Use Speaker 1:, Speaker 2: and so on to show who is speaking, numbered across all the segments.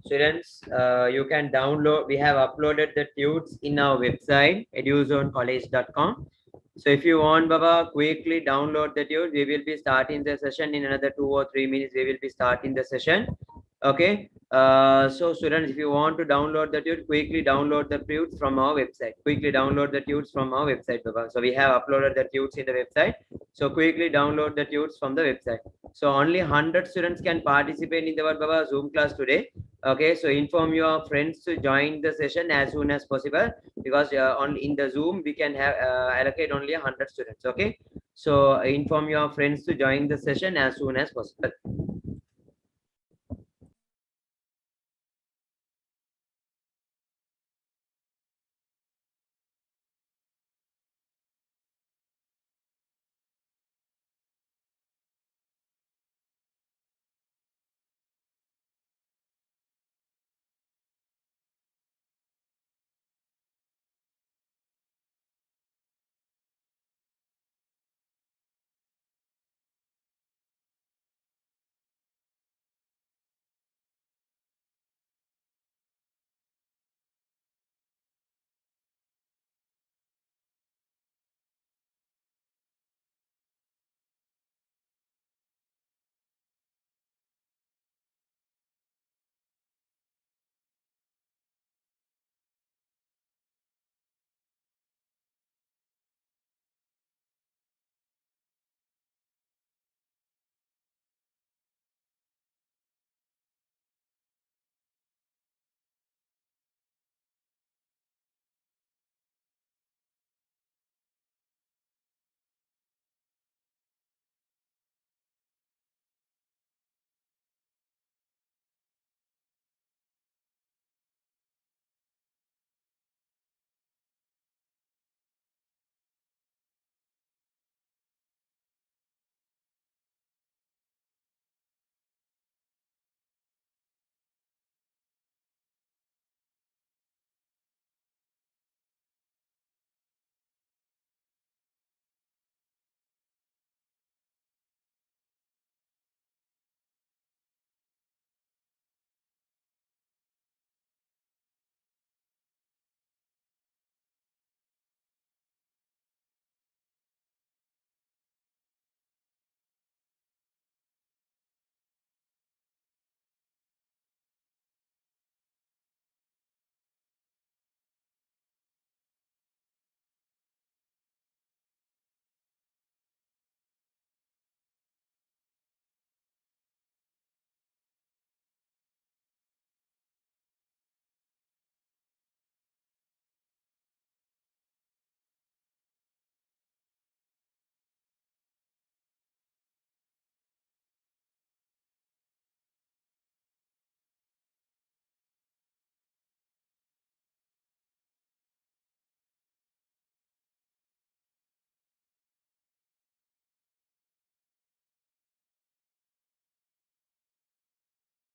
Speaker 1: Students, you can download. We have uploaded the tudes in our website eduzonecollege.com. So if you want, Baba, quickly download the tude. We will be starting the session in another 2 or 3 minutes. We will be starting the session. Okay. So students, if you want to download the tude, quickly download the tudes from our website. Quickly download the tudes from our website, Baba. So we have uploaded the tudes in the website. So quickly download the tudes from the website. So only 100 students can participate in the Baba Zoom class today. Okay, so inform your friends to join the session as soon as possible, because on in the Zoom we can have allocate only 100 students. Okay, so inform your friends to join the session as soon as possible.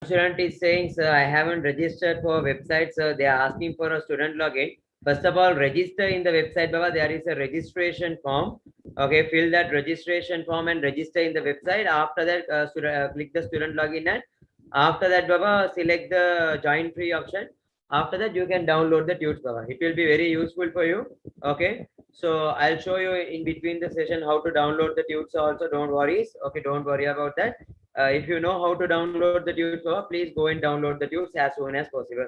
Speaker 1: Student is saying, sir, I haven't registered for website, so they are asking for a student login. First of all, register in the website, Baba. There is a registration form. Okay, fill that registration form and register in the website. After that, click the student login, and after that, Baba, select the join free option. After that, you can download the tunes, Baba. It will be very useful for you. Okay, so I'll show you in between the session how to download the tunes. Also, don't worry. Okay, don't worry about that. If you know how to download the tunes, please go and download the tunes as soon as possible.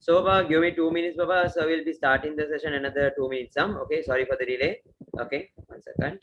Speaker 1: So give me 2 minutes, Baba. So we'll be starting the session another 2 minutes. Okay, sorry for the delay. Okay, 1 second.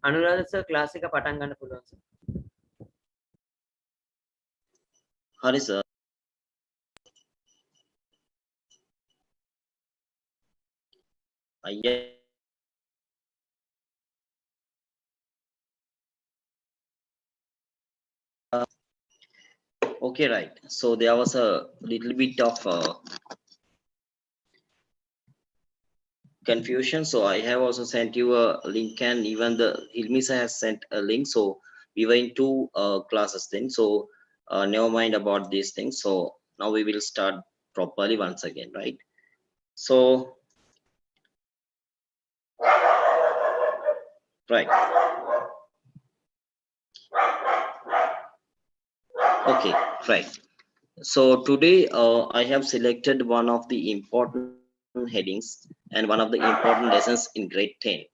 Speaker 1: Anuradha sir, class එක පටන් ගන්න පුළුවන් sir.
Speaker 2: Hari sir. Yeah. Okay, right. So there was a little bit of confusion. So I have also sent you a link, and even the Hilmisa has sent a link. So we were in two classes then. So never mind about these things. So now we will start properly once again, right? So right. Okay, right. So today I have selected one of the important headings and one of the important lessons in grade 10.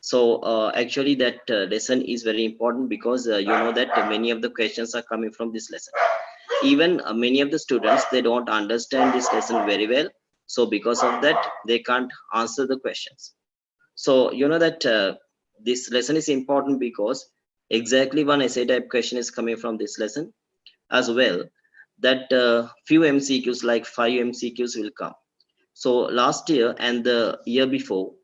Speaker 2: So actually that lesson is very important because you know that many of the questions are coming from this lesson. Even many of the students, they don't understand this lesson very well. So because of that, they can't answer the questions. So you know that this lesson is important because exactly one essay type question is coming from this lesson as well, that few MCQs like 5 MCQs will come. So last year and the year before,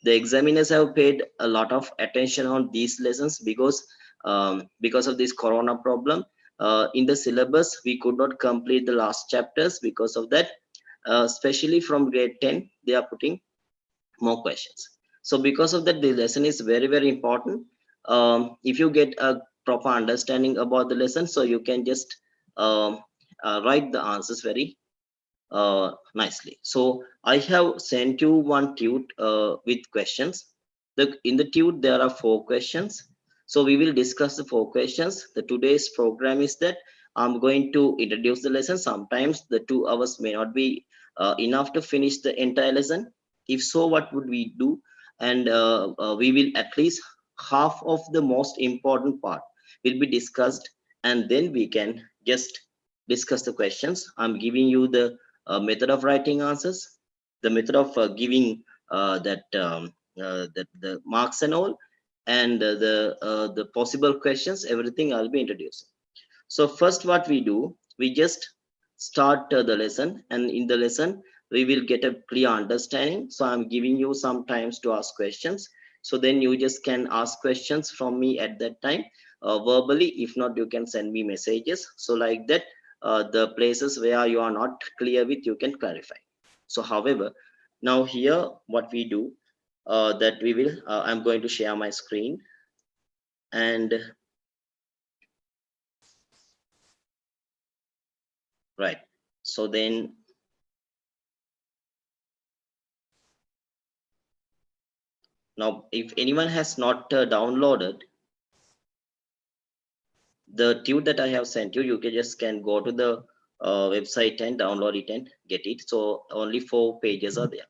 Speaker 2: the examiners have paid a lot of attention on these lessons because of this corona problem. In the syllabus, we could not complete the last chapters because of that. Especially from grade 10, they are putting more questions. So because of that, the lesson is very, very important. If you get a proper understanding about the lesson, so you can just um, write the answers very nicely. So I have sent you one tute with questions. In the tute, there are 4 questions. So we will discuss the 4 questions. The today's program is that I'm going to introduce the lesson. Sometimes the 2 hours may not be enough to finish the entire lesson. If so, what would we do? and we will at least half of the most important part will be discussed, and then we can just discuss the questions. I'm giving you the method of writing answers, the method of giving the marks and all, and the possible questions, everything I'll be introducing. So first what we do, we just start the lesson, and in the lesson we will get a clear understanding. So I'm giving you some times to ask questions, so then you just can ask questions from me at that time verbally. If not, you can send me messages, so like that the places where you are not clear with, you can clarify. So however, now here what we do, that we will I'm going to share my screen, and right, so then now if anyone has not downloaded the tune that I have sent you, you can go to the website and download it and get it. So only 4 pages are there.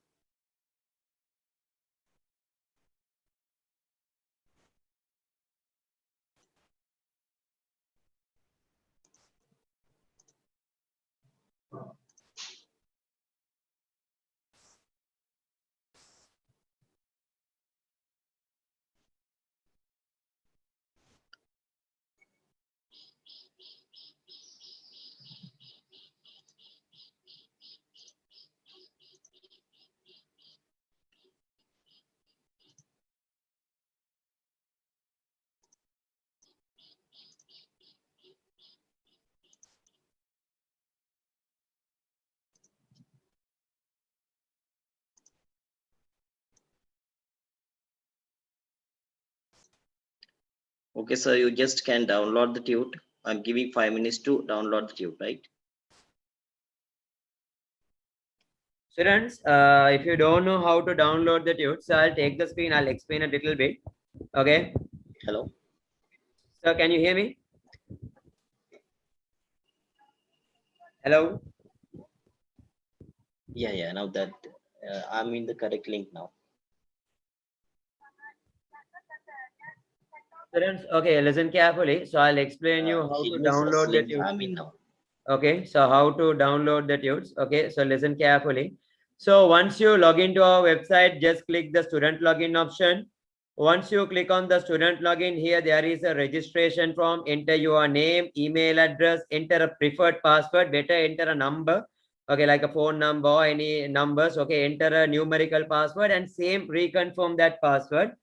Speaker 2: Okay, so you just can download the tune. I'm giving 5 minutes to download the tune, right?
Speaker 1: Students, if you don't know how to download the tutes, so I'll take the screen. I'll explain a little bit. Okay.
Speaker 2: Hello.
Speaker 1: So can you hear me? Hello.
Speaker 2: Yeah. Now that I'm in the correct link now.
Speaker 1: Students, okay, listen carefully. So I'll explain you how to download the tutes.
Speaker 2: I'm in now.
Speaker 1: Okay, so how to download the tutes. Okay, so listen carefully. So once you log into our website, just click the student login option. Once you click on the student login, here there is a registration form. Enter your name, email address, enter a preferred password. Better enter a number, okay, like a phone number or any numbers. Okay, enter a numerical password and same reconfirm that password.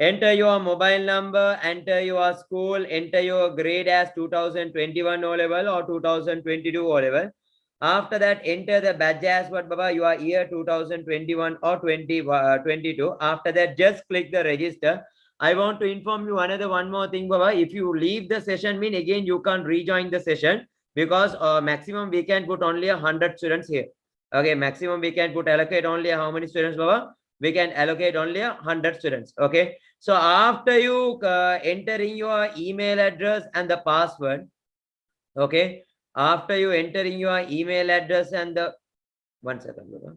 Speaker 1: Enter your mobile number, enter your school, enter your grade as 2021 O level or 2022 O level. After that, enter the badge as what, Baba, you are year 2021 or 2022. After that, just click the register. I want to inform you another one more thing, Baba. If you leave the session, mean again you can't rejoin the session, because maximum we can put only 100 students here. Okay, maximum we can put allocate only how many students, Baba? We can allocate only 100 students. Okay. So after you entering your email address and the password, okay, after you entering your email address and the 1 second, Baba.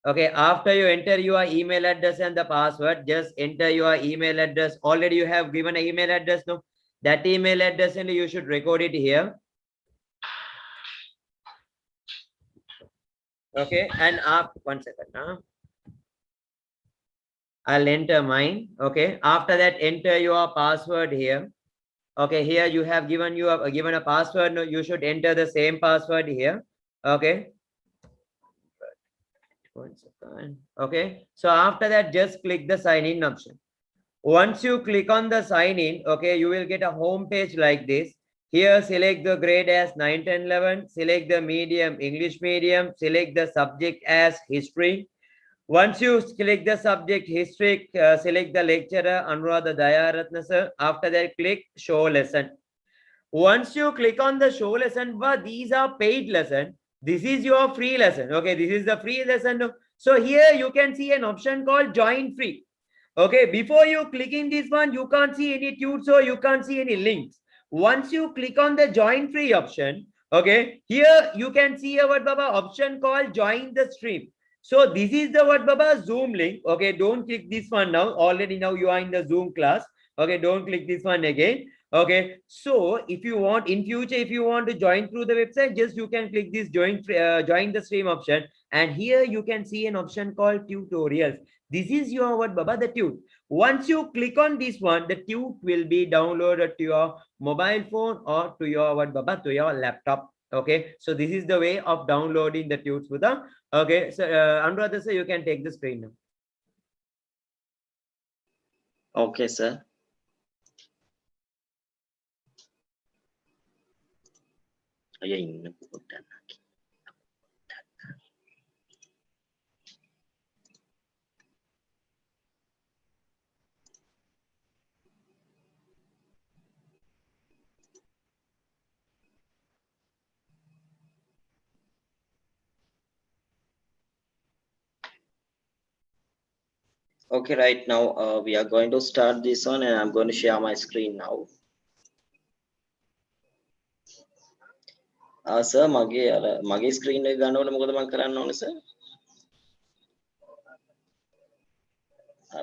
Speaker 1: Okay, after you enter your email address and the password, just enter your email address. Already you have given an email address, no? That email address, and you should record it here. Okay, and up 1 second. I'll enter mine. Okay, after that, enter your password here. Okay, here you have given given a password. No, you should enter the same password here. Okay. 1 second. Okay, so after that, just click the sign in option. Once you click on the sign in, okay, you will get a home page like this. Here, select the grade as 9, 10, 11. Select the medium, English medium. Select the subject as history. Once you click the subject history, select the lecturer, Anuradha Dayaratna sir. After that, click show lesson. Once you click on the show lesson, but these are paid lesson. This is your free lesson. Okay, this is the free lesson. So here you can see an option called join free. Okay, before you clicking this one, you can't see any tunes or you can't see any links. Once you click on the join free option, Okay, here you can see a what Baba option called join the stream. So this is the what Baba Zoom link. Okay, don't click this one now. Already now you are in the Zoom class. Okay, don't click this one again. Okay, so if you want in future, if you want to join through the website, just you can click this join the stream option, and here you can see an option called tutorials. This is your what Baba the tute. Once you click on this one, the tute will be downloaded to your mobile phone or to your what Baba to your laptop. Okay, so this is the way of downloading the tutes with the. Okay, so Anuradha sir, you can take the screen now.
Speaker 2: Okay, sir. Yeah. Okay, right now we are going to start this one, and I'm going to share my screen now. Sir, මගේ screen එක ගන්නකොට මොකද මම කරන්න ඕනේ sir?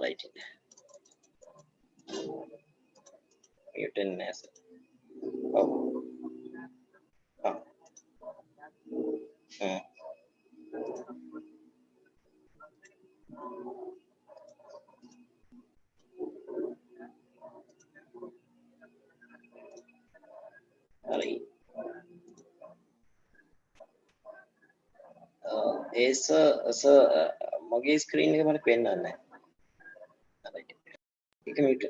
Speaker 2: Right. Mute in as. Oh. Ah. Right. Sir, මගේ screen එක මට පෙන්නන්නේ නැහැ. Right. ඒක mute.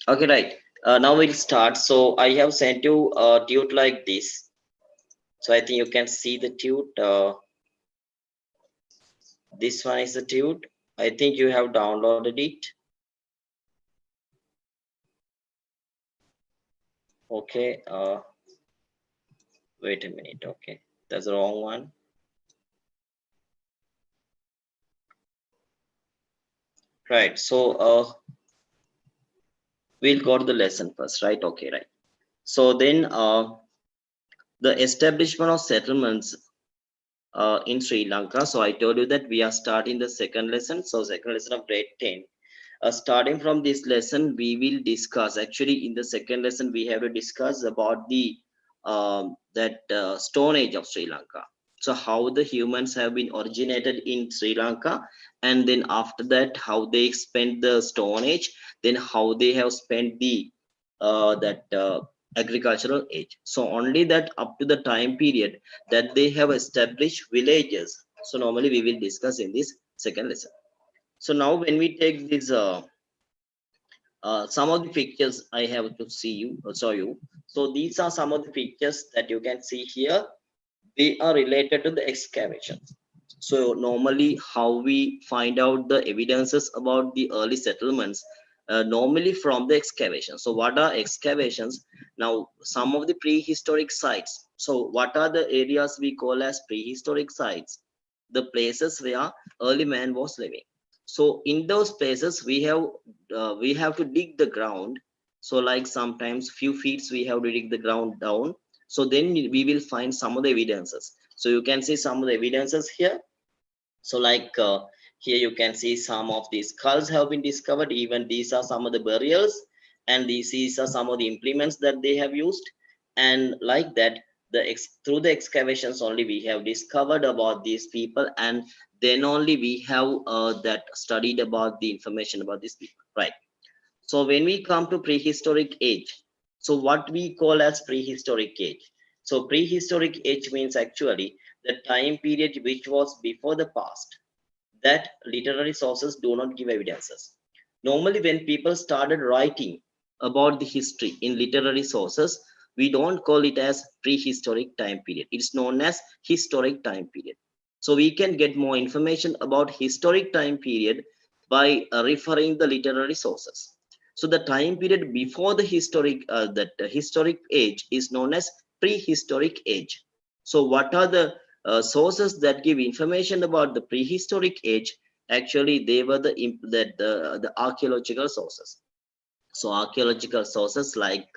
Speaker 2: Okay, right. Now we'll start. So I have sent you a tute like this. So I think you can see the tute. This one is the tute. I think you have downloaded it. Okay. Wait a minute. Okay, that's the wrong one. Right. So we'll go to the lesson first, right? Okay, right. So then the establishment of settlements in Sri Lanka. So I told you that we are starting the second lesson. So second lesson of grade 10. Starting from this lesson, we will discuss. Actually, in the second lesson, we have to discuss about the Stone Age of Sri Lanka. So how the humans have been originated in Sri Lanka, and then after that, how they spent the Stone Age, then how they have spent the agricultural age. So only that up to the time period that they have established villages. So normally we will discuss in this second lesson. So now when we take this some of the pictures I have to show you. So these are some of the pictures that you can see here. They are related to the excavation. So normally how we find out the evidences about the early settlements, normally from the excavation. So what are excavations? Now some of the prehistoric sites So what are the areas we call as prehistoric sites? The places where early man was living. So in those places we have to dig the ground. So like sometimes few feet we have to dig the ground down. So then we will find some of the evidences. So you can see some of the evidences here. So like here you can see some of these skulls have been discovered. Even these are some of the burials, and these are some of the implements that they have used. And like that, through the excavations only we have discovered about these people, and then only we have that studied about the information about these people, right? So when we come to prehistoric age, so what we call as prehistoric age. So prehistoric age means actually the time period which was before the past, that literary sources do not give evidences. Normally, when people started writing about the history in literary sources, we don't call it as prehistoric time period. It's known as historic time period. So we can get more information about historic time period by referring the literary sources. So the time period before the historic age is known as prehistoric age. So what are the sources that give information about the prehistoric age? Actually they were the archaeological sources. So archaeological sources like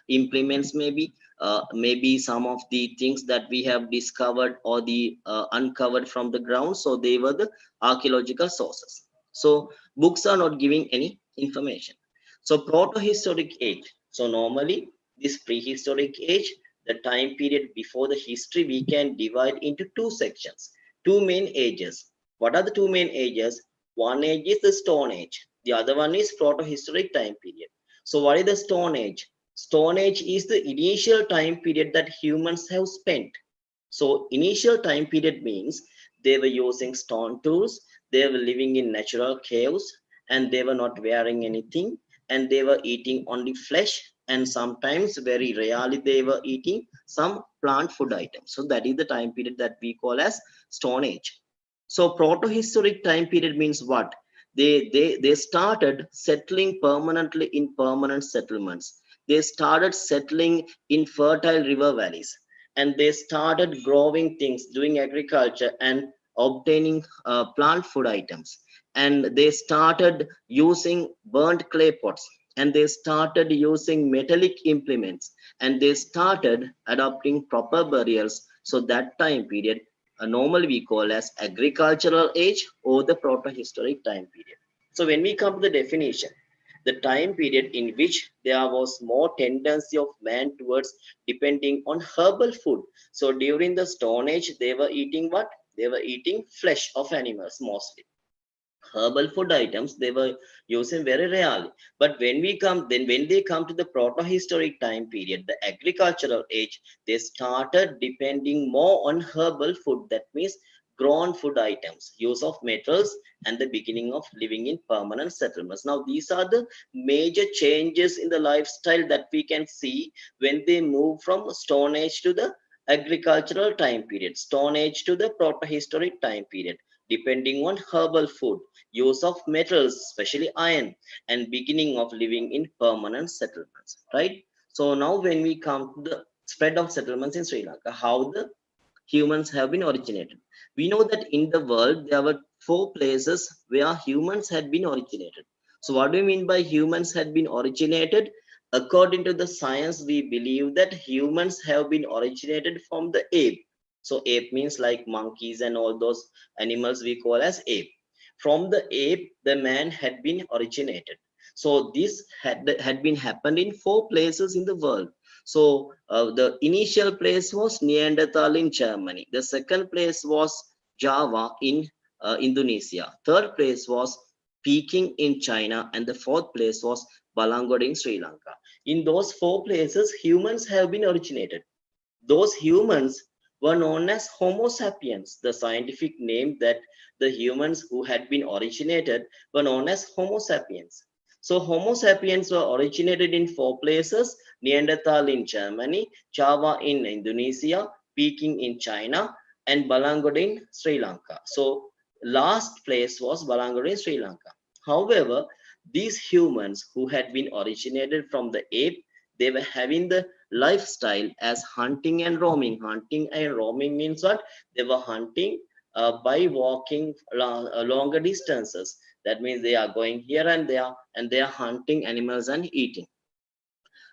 Speaker 2: implements, maybe some of the things that we have discovered or the uncovered from the ground. So they were the archaeological sources. So books are not giving any information. So proto-historic age, so normally this prehistoric age, the time period before the history, we can divide into two sections, two main ages. What are the two main ages? One age is the Stone Age. The other one is proto-historic time period. So what is the Stone Age? Stone Age is the initial time period that humans have spent. So initial time period means they were using stone tools, they were living in natural caves, and they were not wearing anything, and they were eating only flesh, and sometimes very rarely they were eating some plant food items. So that is the time period that we call as Stone Age. So proto-historic time period means what? They started settling permanently in permanent settlements. They started settling in fertile river valleys, and they started growing things, doing agriculture and obtaining plant food items. And they started using burnt clay pots, and they started using metallic implements, and they started adopting proper burials. So that time period normally we call as agricultural age or the proto-historic time period. So when we come to the definition, the time period in which there was more tendency of man towards depending on herbal food. So during the Stone Age, they were eating what? They were eating flesh of animals mostly. Herbal food items they were using very rarely. But when they come to the proto-historic time period, the agricultural age, they started depending more on herbal food. That means grown food items, use of metals, and the beginning of living in permanent settlements. Now these are the major changes in the lifestyle that we can see when they move from Stone Age to the agricultural time period, Stone Age to the proto-historic time period, depending on herbal food, use of metals, especially iron, and beginning of living in permanent settlements, right? So now when we come to the spread of settlements in Sri Lanka, how the humans have been originated. We know that in the world there were four places where humans had been originated. So what do you mean by humans had been originated? According to the science, we believe that humans have been originated from the ape. So ape means like monkeys and all those animals we call as ape. From the ape, the man had been originated. So this had been happened in four places in the world. So the initial place was Neanderthal in Germany. The second place was Java in Indonesia. Third place was Peking in China, and the fourth place was Balangod in Sri Lanka. In those four places, humans have been originated. Those humans were known as Homo sapiens. The scientific name that the humans who had been originated were known as Homo sapiens. So Homo sapiens were originated in four places: Neanderthal in Germany, Java in Indonesia, Peking in China, and Balangod in Sri Lanka. So last place was Balangod in Sri Lanka. However, these humans who had been originated from the ape, they were having the lifestyle as hunting and roaming. Hunting and roaming means what? They were hunting by walking longer distances. That means they are going here and there, and they are hunting animals and eating.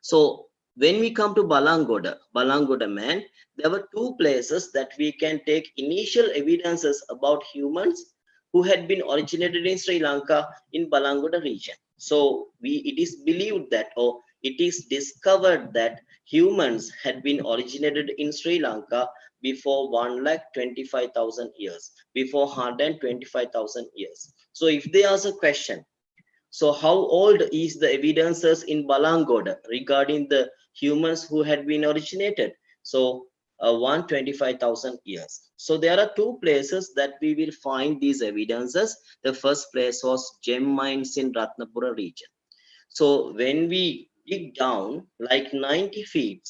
Speaker 2: So when we come to Balangoda man, there were two places that we can take initial evidences about humans who had been originated in Sri Lanka in Balangoda region. So it is believed that, or it is discovered that humans had been originated in Sri Lanka before 1,25,000 years, before 125,000 years. So if they ask a question, so how old is the evidences in Balangoda regarding the humans who had been originated? So 125,000 years. So there are two places that we will find these evidences. The first place was gem mines in Ratnapura region. So when we dig down like 90 feet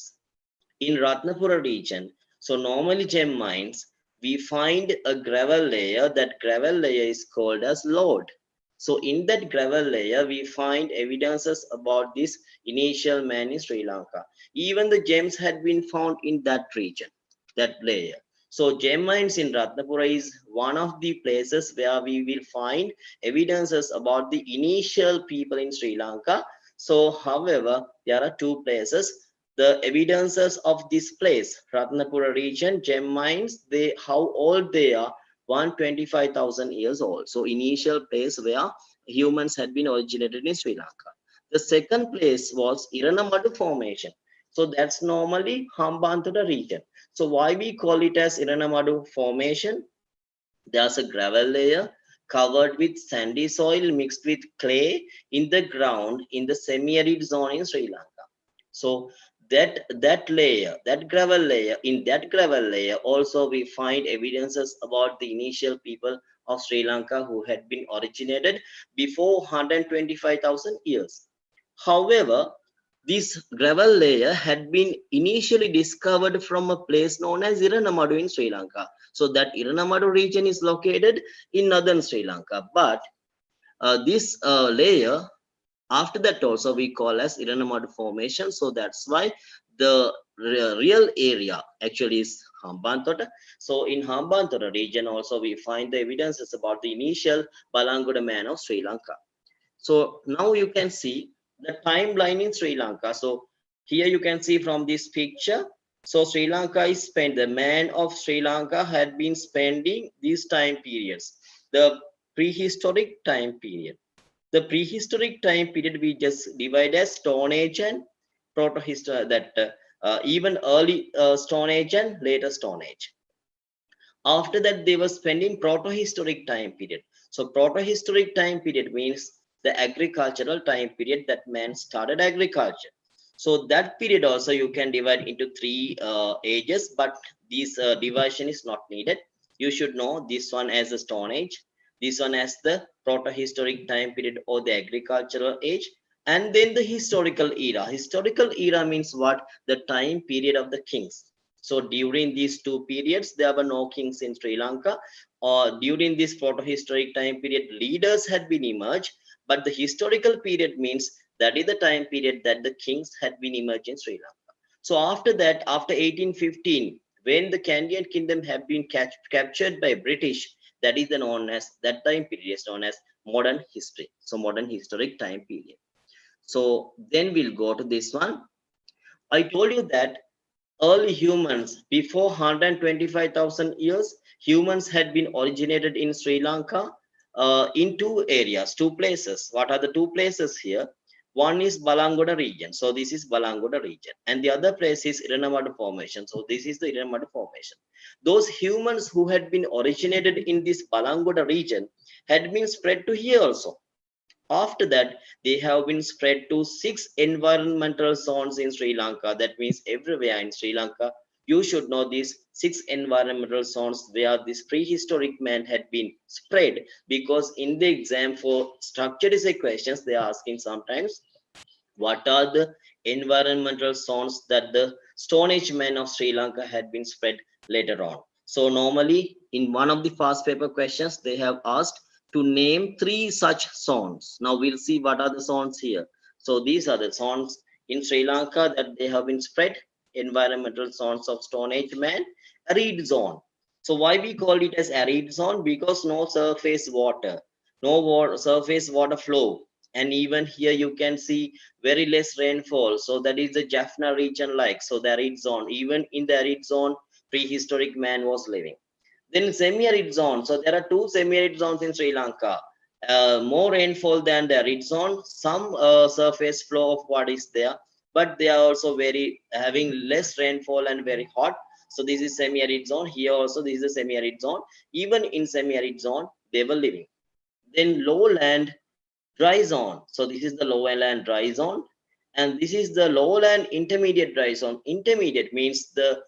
Speaker 2: in Ratnapura region, so normally gem mines, we find a gravel layer. That gravel layer is called as lode. So in that gravel layer, we find evidences about this initial man in Sri Lanka. Even the gems had been found in that region, that layer. So gem mines in Ratnapura is one of the places where we will find evidences about the initial people in Sri Lanka. So however, there are two places. The evidences of this place, Ratnapura region, gem mines, how old they are, 125,000 years old. So initial place where humans had been originated in Sri Lanka. The second place was Iranamadu formation. So that's normally Hambantota region. So why we call it as Iranamadu formation? There's a gravel layer covered with sandy soil mixed with clay in the ground in the semi-arid zone in Sri Lanka. So that layer, that gravel layer, in that gravel layer also we find evidences about the initial people of Sri Lanka who had been originated before 125,000 years. However, this gravel layer had been initially discovered from a place known as Iranamadu in Sri Lanka. So that Iranamadu region is located in northern Sri Lanka. But this layer, after that also we call as Iranamadu formation. So that's why the real area actually is Hambantota. So in Hambantota region also we find the evidences about the initial Balangoda man of Sri Lanka. So now you can see the timeline in Sri Lanka. So here you can see from this picture. So Sri Lanka is spent, the man of Sri Lanka had been spending these time periods, the prehistoric time period. The prehistoric time period we just divide as Stone Age and Protohistoric, that even early Stone Age and later Stone Age. After that, they were spending protohistoric time period. So protohistoric time period means the agricultural time period that man started agriculture. So that period also you can divide into three ages, but this division is not needed. You should know this one as the Stone Age, this one as the protohistoric time period or the agricultural age, and then the historical era. Historical era means what? The time period of the kings. So during these two periods, there were no kings in Sri Lanka. Or during this protohistoric time period, leaders had been emerged. But the historical period means that is the time period that the kings had been emerged in Sri Lanka. So after that, after 1815, when the Candian kingdom had been captured by British, that is known as, that time period is known as modern history. So modern historic time period. So then we'll go to this one. I told you that early humans, before 125,000 years, humans had been originated in Sri Lanka in two areas, two places. What are the two places here? One is Balangoda region. So this is Balangoda region. And the other place is Iranamadu formation. So this is the Iranamadu formation. Those humans who had been originated in this Balangoda region had been spread to here also. After that, they have been spread to 6 environmental zones in Sri Lanka. That means everywhere in Sri Lanka, you should know these 6 environmental zones where this prehistoric man had been spread. Because in the exam for structured essay questions, they are asking sometimes, what are the environmental zones that the Stone Age men of Sri Lanka had been spread later on? So normally in one of the fast paper questions, they have asked to name 3 such zones. Now we'll see what are the zones here. So these are the zones in Sri Lanka that they have been spread. Environmental zones of Stone Age man, arid zone. So why we call it as arid zone? Because no surface water, no surface water flow, and even here you can see very less rainfall. So that is the Jaffna region like. So the arid zone, even in the arid zone, prehistoric man was living. Then semi-arid zone. So there are two semi-arid zones in Sri Lanka. More rainfall than the arid zone. Some surface flow of water is there, but they are also very having less rainfall and very hot. So this is semi-arid zone. Here also this is a semi-arid zone. Even in semi-arid zone, they were living. Then lowland dry zone. So this is the lowland dry zone, and this is the lowland intermediate dry zone. Intermediate means the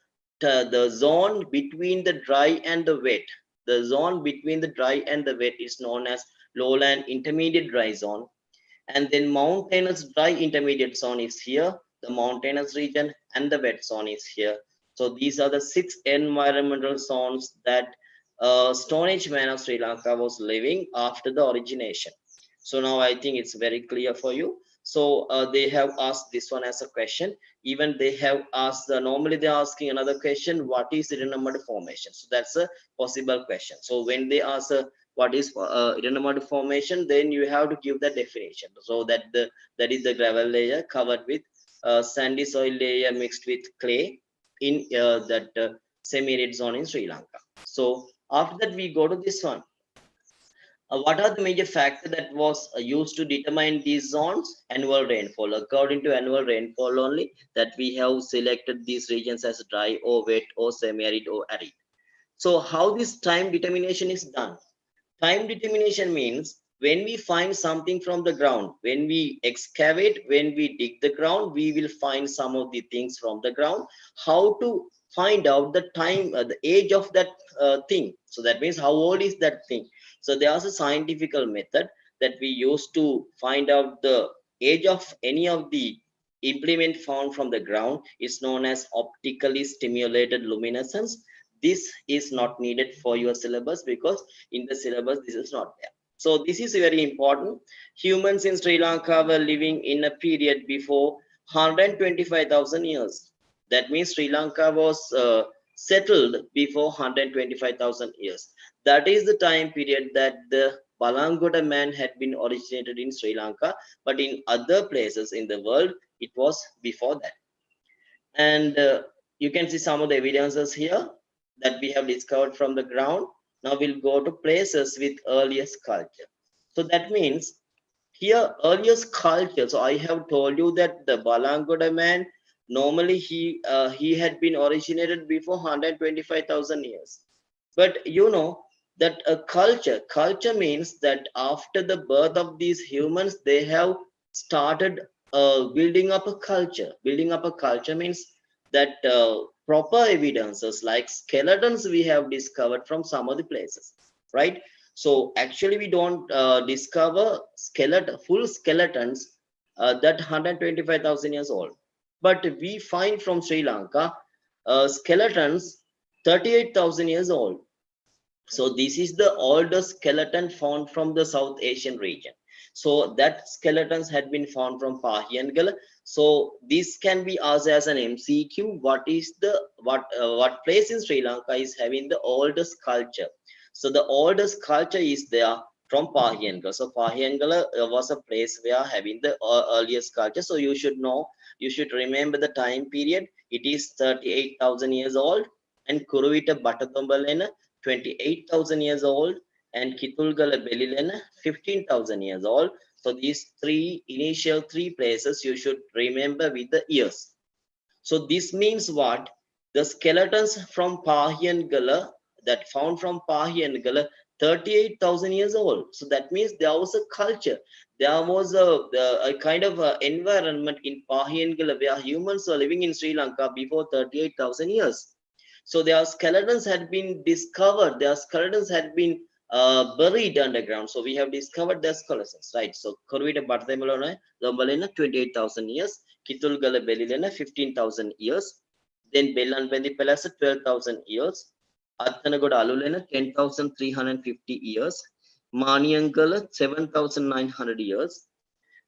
Speaker 2: zone between the dry and the wet. The zone between the dry and the wet is known as lowland intermediate dry zone. And then mountainous dry intermediate zone is here, the mountainous region, and the wet zone is here. So these are the 6 environmental zones that Stone Age man of Sri Lanka was living after the origination. So now I think it's very clear for you. So they have asked this one as a question. Even they have asked, normally they're asking another question, what is irregular formation? So that's a possible question. So when they ask what is irregular formation, then you have to give the definition. So that is the gravel layer covered with sandy soil layer mixed with clay in that semi-arid zone in Sri Lanka. So after that we go to this one. What are the major factors that was used to determine these zones? Annual rainfall. According to annual rainfall only, that we have selected these regions as dry or wet or semi-arid or arid. So how this time determination is done? Time determination means when we find something from the ground, when we excavate, when we dig the ground, we will find some of the things from the ground. How to find out the time, the age of that thing? So that means how old is that thing? So there's a scientific method that we use to find out the age of any of the implement found from the ground. Is known as optically stimulated luminescence. This is not needed for your syllabus because in the syllabus this is not there. So this is very important. Humans in Sri Lanka were living in a period before 125,000 years. That means Sri Lanka was settled before 125,000 years. That is the time period that the Balangoda man had been originated in Sri Lanka, but in other places in the world it was before that. And you can see some of the evidences here that we have discovered from the ground. Now we'll go to places with earliest culture. So that means here earliest culture. So I have told you that the Balangoda man normally he had been originated before 125,000 years. But you know that a culture means that after the birth of these humans, they have started building up a culture. Building up a culture means that proper evidences like skeletons we have discovered from some of the places, right? So actually we don't discover full skeletons that 125,000 years old, but we find from Sri Lanka skeletons 38,000 years old. So this is the oldest skeleton found from the South Asian region. So that skeletons had been found from Pahiangala. So this can be asked as an MCQ. What place in Sri Lanka is having the oldest culture? So the oldest culture is there from Pahiangala. So Pahiangala was a place where having the earliest culture. So you should know, you should remember the time period. It is 38,000 years old, and Kuruvita Batatombalena 28,000 years old, and Kitulgala Belilena 15,000 years old. So these initial three places you should remember with the years. So this means what? The skeletons from Pahiangala that found from Pahiangala 38,000 years old. So that means there was a culture. There was a kind of environment in Pahiangala where humans were living in Sri Lanka before 38,000 years. So their skeletons had been discovered. Their skeletons had been buried underground. So we have discovered their skeletons, right? So Korvita Barthamelona, Lombalena, 28,000 years. Kitulgala Belilena, 15,000 years. Then Belan Bendi Palasa, 12,000 years. Athanagoda Alulena, 10,350 years. Maniangala, 7,900 years.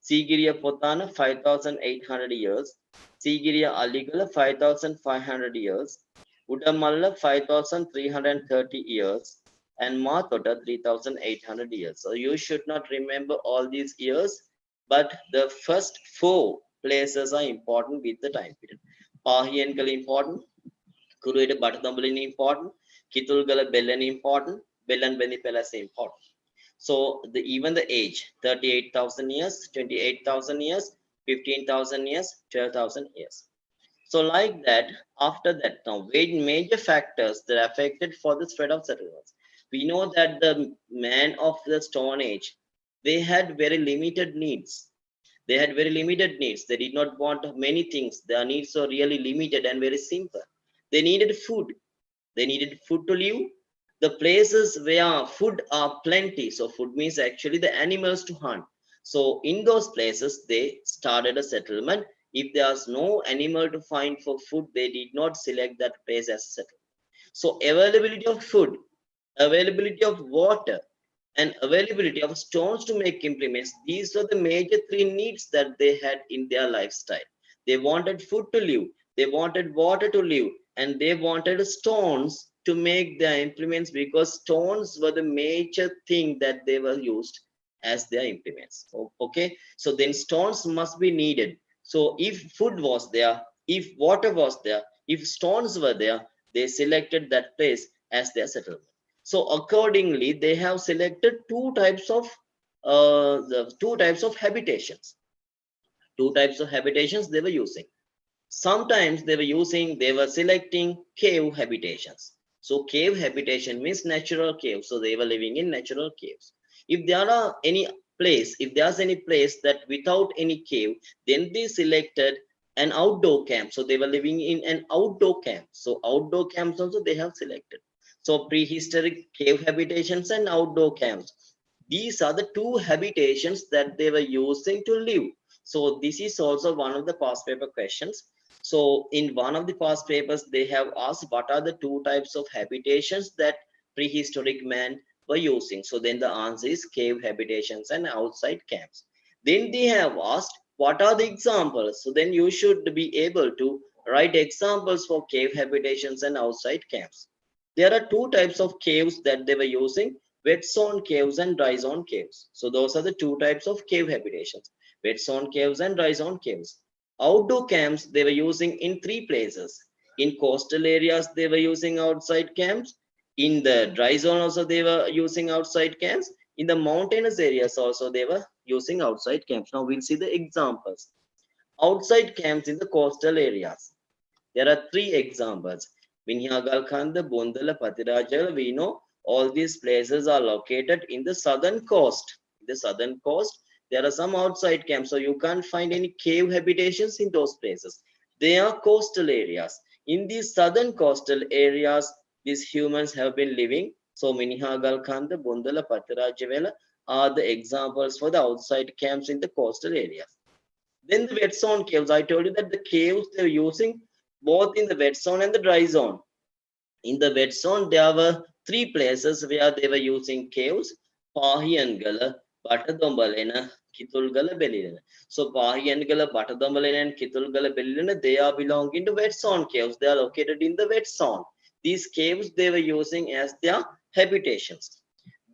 Speaker 2: Sigiriya Potana 5,800 years, Sigiriya Aligala 5,500 years, Udamalla 5,330 years, and Matota 3,800 years. So you should not remember all these years, but the first four places are important with the time period. Pahiyankala important, Kuruida Batathambalini important, Kitulgala Bellan important, Bellan Benipelas important. So even the age 38,000 years, 28,000 years, 15,000 years, 12,000 years. So like that, after that, now major factors that affected for the spread of settlements. We know that the man of the Stone Age, they had very limited needs. They had very limited needs. They did not want many things. Their needs were really limited and very simple. They needed food. They needed food to live. The places where food are plenty. So food means actually the animals to hunt. So in those places, they started a settlement. If there's no animal to find for food, they did not select that place as a settlement. So availability of food, availability of water, and availability of stones to make implements. These were the major three needs that they had in their lifestyle. They wanted food to live, they wanted water to live, and they wanted stones to make their implements, because stones were the major thing that they were used as their implements. Okay, so then stones must be needed. So if food was there, if water was there, if stones were there, they selected that place as their settlement. So accordingly, they have selected two types of habitations. Two types of habitations they were using. Sometimes they were selecting cave habitations. So cave habitation means natural caves. So they were living in natural caves. If there are any if there's any place that without any cave, then they selected an outdoor camp. So they were living in an outdoor camp. So outdoor camps also they have selected. So prehistoric cave habitations and outdoor camps. These are the two habitations that they were using to live. So this is also one of the past paper questions. So in one of the past papers, they have asked what are the two types of habitations that prehistoric man were using. So then the answer is cave habitations and outside camps. Then they have asked what are the examples. So then you should be able to write examples for cave habitations and outside camps. There are two types of caves that they were using: wet zone caves and dry zone caves. So those are the two types of cave habitations: wet zone caves and dry zone caves. Outdoor camps they were using in three places. In coastal areas, they were using outside camps. In the dry zone also, they were using outside camps. In the mountainous areas also, they were using outside camps. Now we'll see the examples. Outside camps in the coastal areas. There are three examples. Vinyagalkanda, Bondala, Patirajala. We know all these places are located in the southern coast. The southern coast, there are some outside camps, so you can't find any cave habitations in those places. They are coastal areas. In these southern coastal areas, these humans have been living. So Minihagalkanda, Bondala, Patirajavela are the examples for the outside camps in the coastal areas. Then the wet zone caves. I told you that the caves they're using both in the wet zone and the dry zone. In the wet zone, there were three places where they were using caves: Pahiyangala, Batadombalena, Kitulgala, Belilena. So Pahiyangala, Batadombalena, and Kitulgala, Belilena, they are belonging to wet zone caves. They are located in the wet zone. These caves they were using as their habitations.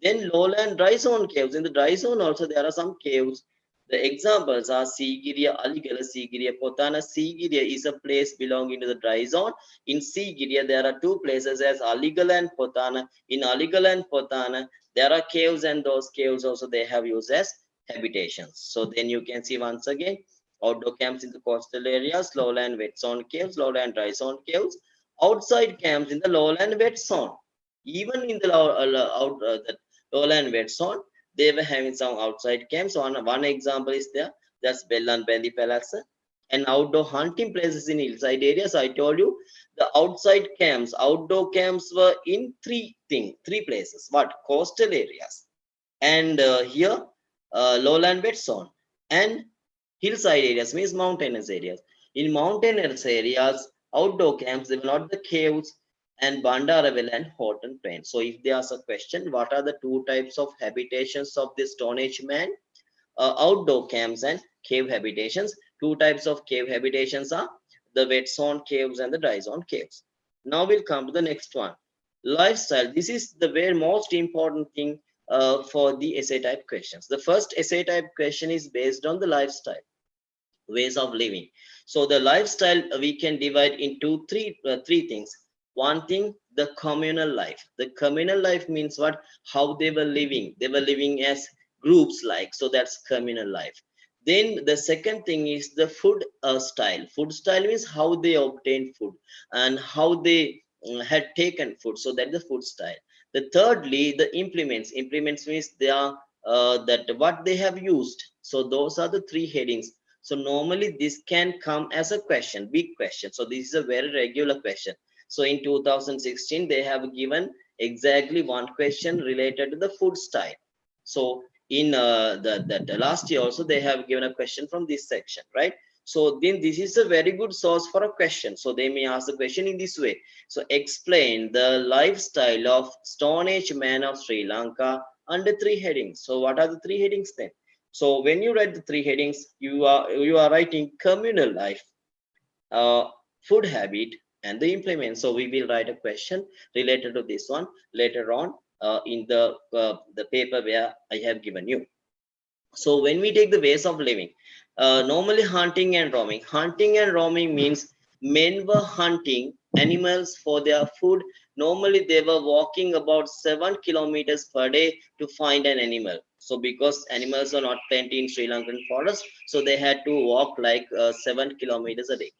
Speaker 2: Then lowland dry zone caves. In the dry zone also there are some caves. The examples are Sigiriya, Aligala, Sigiriya, Potana. Sigiriya is a place belonging to the dry zone. In Sigiriya, there are two places as Aligala and Potana. In Aligala and Potana, there are caves, and those caves also they have used as habitations. So then you can see once again, outdoor camps in the coastal areas, lowland wet zone caves, lowland dry zone caves, outside camps in the lowland wet zone. Even in the lowland wet zone, they were having some outside camps. One example is there. That's Bellan Bendi Palace. And outdoor hunting places in hillside areas. I told you the outside camps, outdoor camps were in three places. What? Coastal areas. And here, lowland wet zone. And hillside areas means mountainous areas. In mountainous areas, outdoor camps, they were not the caves, and Bandaraville and Horton Plain. So if they ask a question, what are the two types of habitations of the Stone Age man? outdoor camps and cave habitations. Two types of cave habitations are the wet zone caves and the dry zone caves. Now we'll come to the next one. Lifestyle. This is the very most important thing for the essay type questions. The first essay type question is based on the lifestyle, ways of living. So the lifestyle we can divide into three things. One thing, the communal life. The communal life means what? How they were living. They were living as groups, like, so that's communal life. Then the second thing is the food style. Food style means how they obtain food and how they had taken food. So that's the food style. The thirdly, the implements. Implements means they are that what they have used. So those are the three headings. So normally this can come as a question, big question. So this is a very regular question. So in 2016, they have given exactly one question related to the food style. So in the last year also, they have given a question from this section, right? So then this is a very good source for a question. So they may ask the question in this way. So explain the lifestyle of Stone Age man of Sri Lanka under three headings. So what are the three headings then? So when you write the three headings, you are writing communal life, food habit, and the implement. So we will write a question related to this one later on in the paper where I have given you. So when we take the ways of living, normally hunting and roaming. Hunting and roaming means men were hunting animals for their food. Normally they were walking about 7 kilometers per day to find an animal. So because animals are not plenty in Sri Lankan forest, so they had to walk like 7 kilometers a day.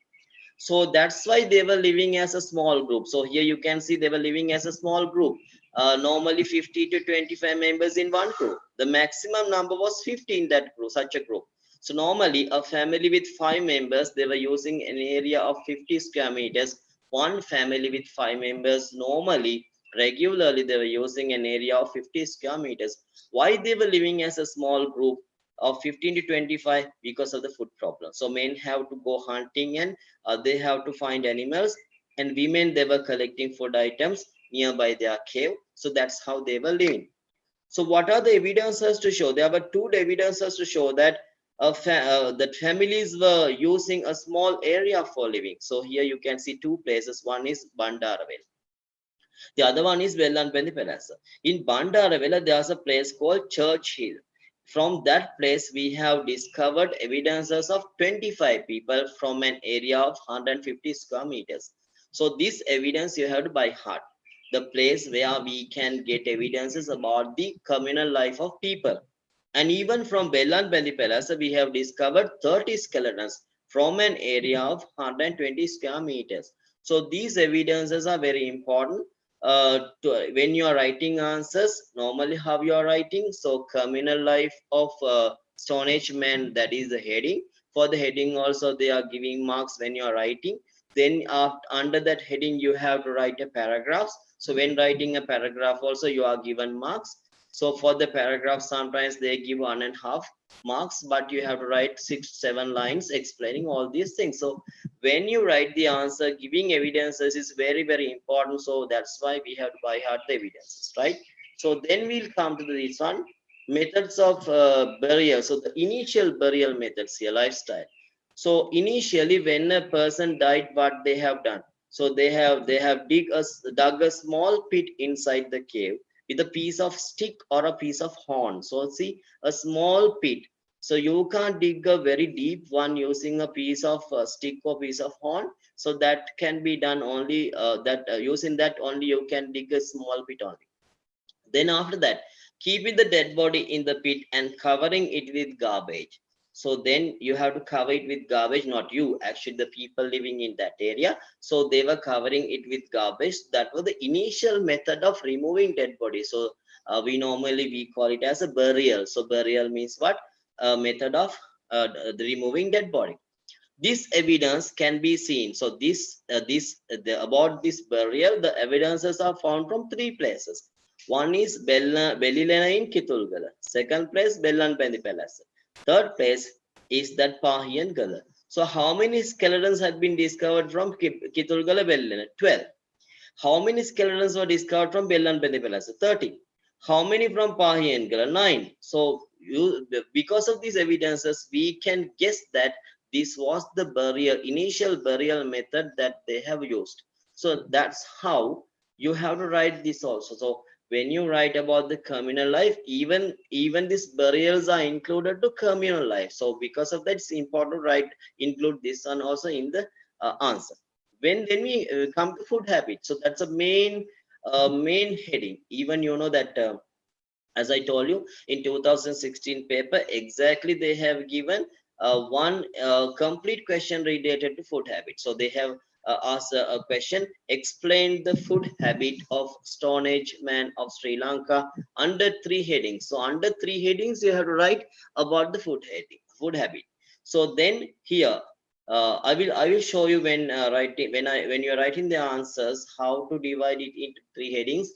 Speaker 2: So that's why they were living as a small group. So here you can see they were living as a small group, normally 50 to 25 members in one group. The maximum number was 50 in that group, such a group. So normally a family with 5 members, they were using an area of 50 square meters. One family with 5 members, normally regularly they were using an area of 50 square meters. Why they were living as a small group of 15 to 25? Because of the food problem. So men have to go hunting and they have to find animals, and women, they were collecting food items nearby their cave. So that's how they were living. So what are the evidences to show? There were two evidences to show that that families were using a small area for living. So here you can see two places. One is Bandaravela, the other one is Vellanpalli Palace. In Bandaravela, there's a place called Church Hill. From that place, we have discovered evidences of 25 people from an area of 150 square meters. So this evidence you have to by heart. The place where we can get evidences about the communal life of people. And even from Vellanpalli Palace, we have discovered 30 skeletons from an area of 120 square meters. So these evidences are very important when you are writing answers. Normally how you are writing, so communal life of Stone Age man, that is the heading. For the heading also they are giving marks when you are writing. Then under that heading you have to write a paragraph. So when writing a paragraph also you are given marks. So for the paragraph sometimes they give 1.5 marks, but you have to write 6-7 lines explaining all these things. So when you write the answer, giving evidences is very, very important. So that's why we have to by heart the evidences, right? So then we'll come to this one, methods of burial. So the initial burial methods here, lifestyle. So initially when a person died, what they have done? So they have dug a small pit inside the cave with a piece of stick or a piece of horn. So see, a small pit. So you can't dig a very deep one using a piece of stick or piece of horn. So that can be done only using that only you can dig a small pit only. Then after that, keeping the dead body in the pit and covering it with garbage. So then you have to cover it with garbage, not you, actually the people living in that area. So they were covering it with garbage. That was the initial method of removing dead body. So we call it as a burial. So burial means what? A method of removing dead body. This evidence can be seen. So about this burial, the evidences are found from three places. One is Bellilena in Kitulgala. Second place, Bellanpalli Palace. Third place is that Pahian Gala. So how many skeletons had been discovered from Kitulgala Bellilena? 12. How many skeletons were discovered from Bellanpalli Palace? 30. How many from Pahiangala? 9. So because of these evidences, we can guess that this was the initial burial method that they have used. So that's how you have to write this also. So when you write about the communal life, even these burials are included to communal life. So because of that, it's important to write include this one also in the answer. When we come to food habits, so that's a main heading. Even you know that as I told you in 2016 paper, exactly they have given one complete question related to food habit. So they have asked a question: explain the food habit of Stone Age man of Sri Lanka under 3 headings. So under 3 headings, you have to write about the food habit. So then here I will show you when writing when you're writing the answers how to divide it into 3 headings,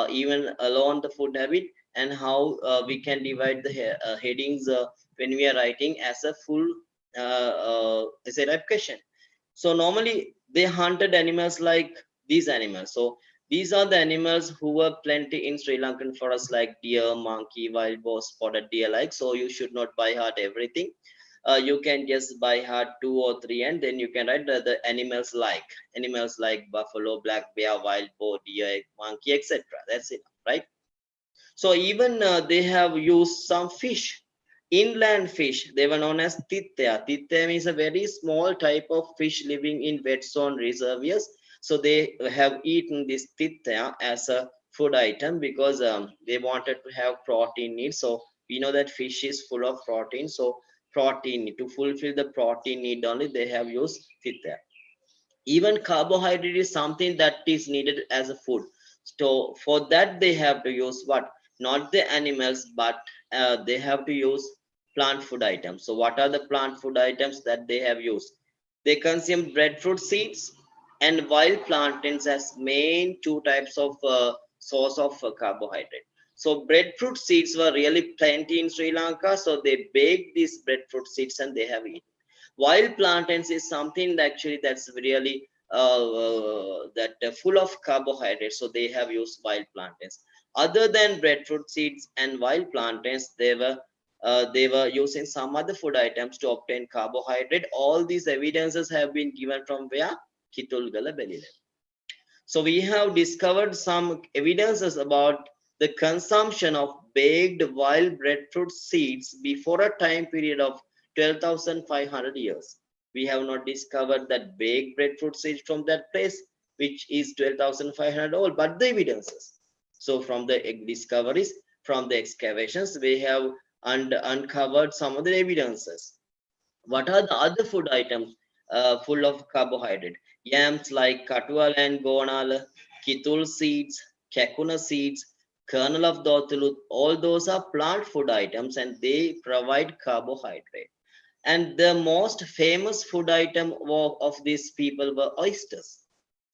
Speaker 2: even alone the food habit, and how we can divide the headings when we are writing as a full as a question. So normally they hunted animals like these animals. So these are the animals who were plenty in Sri Lankan forests like deer, monkey, wild boar, spotted deer like. So you should not by heart everything. You can just by heart 2 or 3, and then you can write the animals like buffalo, black bear, wild boar, deer, monkey, etc. That's it, right? So even they have used some fish, inland fish. They were known as titya. Titya means a very small type of fish living in wet zone reservoirs. So they have eaten this titya as a food item because they wanted to have protein needs. So we know that fish is full of protein. So protein to fulfill the protein need only they have used titya. Even carbohydrate is something that is needed as a food. So for that they have to use what? Not the animals, but they have to use plant food items. So what are the plant food items that they have used? They consume breadfruit seeds and wild plantains as main 2 types of source of carbohydrate. So breadfruit seeds were really plenty in Sri Lanka, so they baked these breadfruit seeds and they have eaten. Wild plantains is something that actually that's really full of carbohydrates, so they have used wild plantains. Other than breadfruit seeds and wild plantains, they were using some other food items to obtain carbohydrate. All these evidences have been given from where? Kitulgala Belile. So we have discovered some evidences about the consumption of baked wild breadfruit seeds before a time period of 12,500 years. We have not discovered that baked breadfruit seeds from that place, which is 12,500 old, but the evidences. So from the discoveries, from the excavations, we have uncovered some of the evidences. What are the other food items full of carbohydrate? Yams like katual and gonal, kitul seeds, kakuna seeds, kernel of dotulu, all those are plant food items and they provide carbohydrate. And the most famous food item of these people were oysters.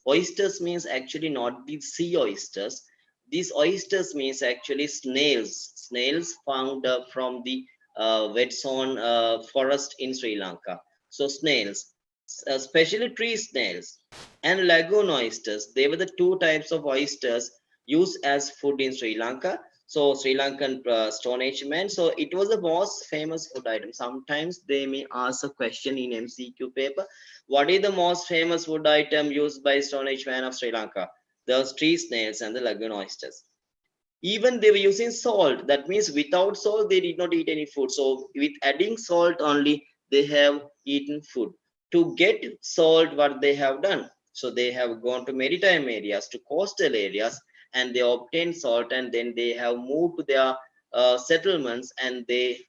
Speaker 2: Oysters means actually not the sea oysters. These oysters means actually snails found from the wet zone forest in Sri Lanka. So snails, especially tree snails and lagoon oysters. They were the 2 types of oysters used as food in Sri Lanka. So Sri Lankan Stone Age man. So it was the most famous food item. Sometimes they may ask a question in MCQ paper. What is the most famous food item used by Stone Age man of Sri Lanka? The tree snails and the lagoon oysters. Even they were using salt. That means without salt, they did not eat any food. So with adding salt only, they have eaten food. To get salt, what they have done? So they have gone to maritime areas, to coastal areas, and they obtained salt, and then they have moved to their settlements and they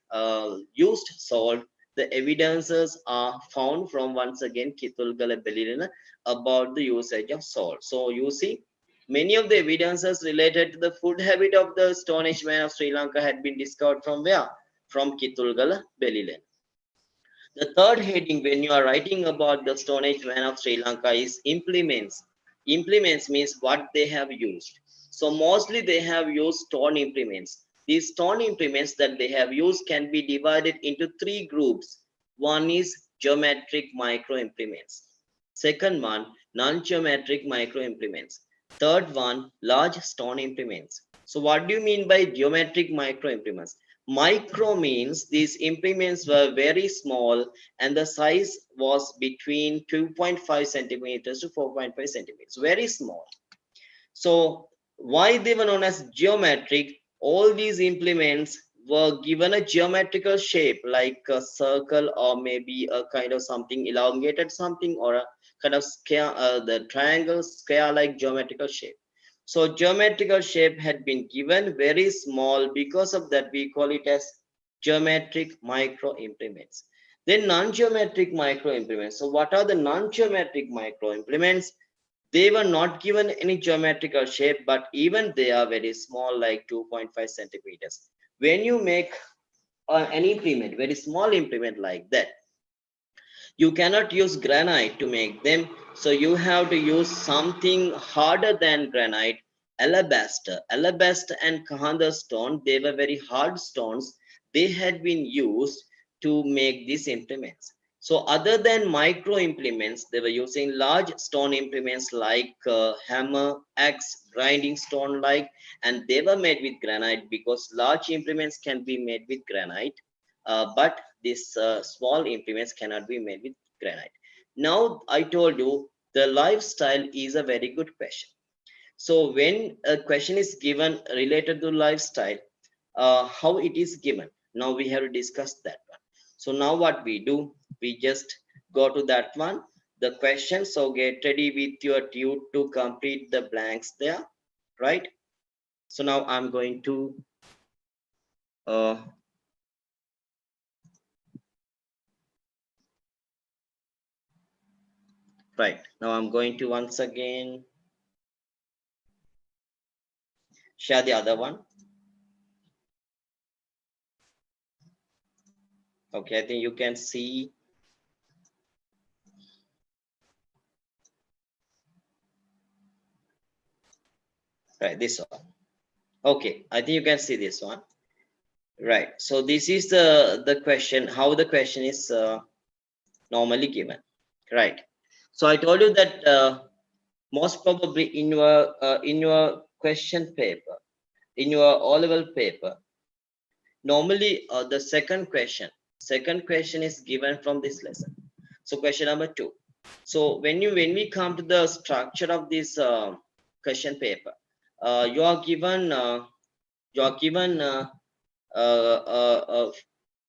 Speaker 2: used salt. The evidences are found from once again Kitulgala Belirina about the usage of salt. So you see, many of the evidences related to the food habit of the Stone Age man of Sri Lanka had been discovered from where? From Kitulgala Belilene. The third heading when you are writing about the Stone Age man of Sri Lanka is implements. Implements means what they have used. So mostly they have used stone implements. These stone implements that they have used can be divided into 3 groups. One is geometric micro implements. Second one, non-geometric micro implements. Third one, large stone implements. So what do you mean by geometric micro implements? Micro means these implements were very small and the size was between 2.5 centimeters to 4.5 centimeters, very small. So why they were known as geometric? All these implements were given a geometrical shape like a circle or maybe a kind of something elongated something or a kind of scale, the triangle square like geometrical shape. So geometrical shape had been given very small, because of that we call it as geometric micro implements. Then non-geometric micro implements. So what are the non-geometric micro implements? They were not given any geometrical shape, but even they are very small, like 2.5 centimeters. When you make an implement, very small implement like that, you cannot use granite to make them. So you have to use something harder than granite, alabaster. Alabaster and kahanda stone, they were very hard stones. They had been used to make these implements. So other than micro implements, they were using large stone implements like hammer, axe, grinding stone like, and they were made with granite because large implements can be made with granite, but these small implements cannot be made with granite. Now I told you the lifestyle is a very good question. So when a question is given related to lifestyle, how it is given, now we have to discuss that one. So now what we do, we just go to that one, the question. So get ready with your tube to complete the blanks there, right? So now I'm going to uh, right now I'm going to once again share the other one. Okay, I think you can see right this one. Okay, I think you can see this one. Right. So this is the question, how the question is normally given. Right. So I told you that most probably in your question paper, in your O-level paper, normally second question is given from this lesson. So question number 2. So when we come to the structure of this question paper, you are given uh, uh, uh,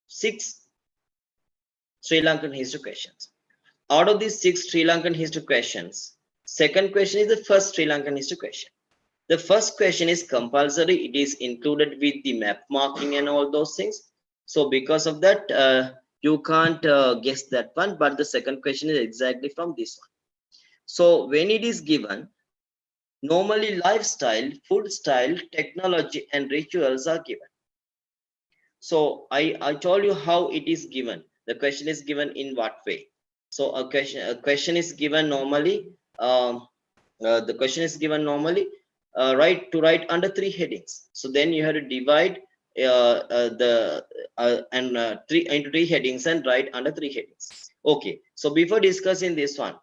Speaker 2: 6 Sri Lankan history questions. Out of these 6 Sri Lankan history questions, second question is the first Sri Lankan history question. The first question is compulsory. It is included with the map marking and all those things. So because of that, you can't guess that one. But the second question is exactly from this one. So when it is given, normally lifestyle, food style, technology, and rituals are given. So I told you how it is given. The question is given in what way? So a question is given normally. The question is given normally. Write under 3 headings. So then you have to divide the and 3 into 3 headings and write under 3 headings. Okay. So before discussing this one,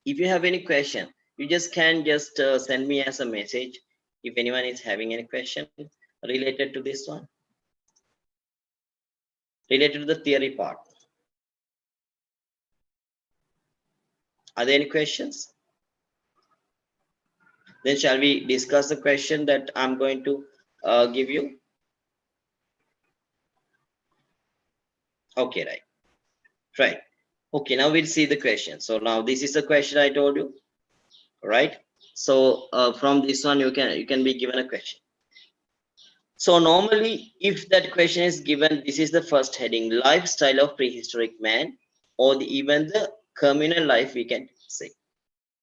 Speaker 2: if you have any question, you just send me as a message. If anyone is having any question related to this one, related to the theory part. Are there any questions? Then shall we discuss the question that I'm going to give you? Okay, right. Right. Okay, now we'll see the question. So now this is the question I told you, right? So from this one you can be given a question. So normally if that question is given, this is the first heading, lifestyle of prehistoric man, or even the communal life, we can say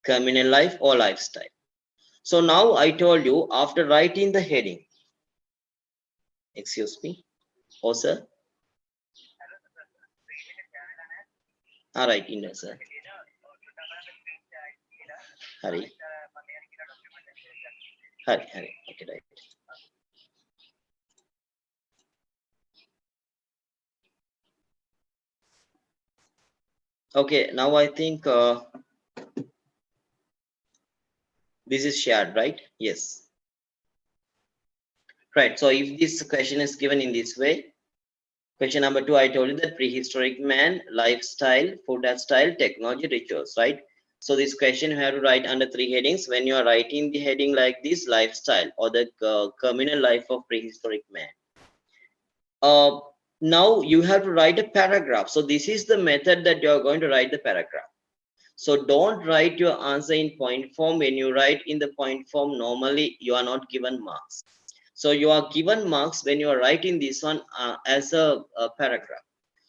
Speaker 2: communal life or lifestyle. So now I told you, after writing the heading, excuse me, oh sir, all right, in sir, hurry, hurry, okay, right. Okay, now I think This is shared, right? Yes. Right. So if this question is given in this way, question number 2, I told you that prehistoric man, lifestyle, food style, technology, rituals, right? So this question you have to write under 3 headings. When you are writing the heading like this, lifestyle or the communal life of prehistoric man. Uh, Now you have to write a paragraph. So this is the method that you are going to write the paragraph. So don't write your answer in point form. When you write in the point form, normally you are not given marks. So you are given marks when you are writing this one as a paragraph.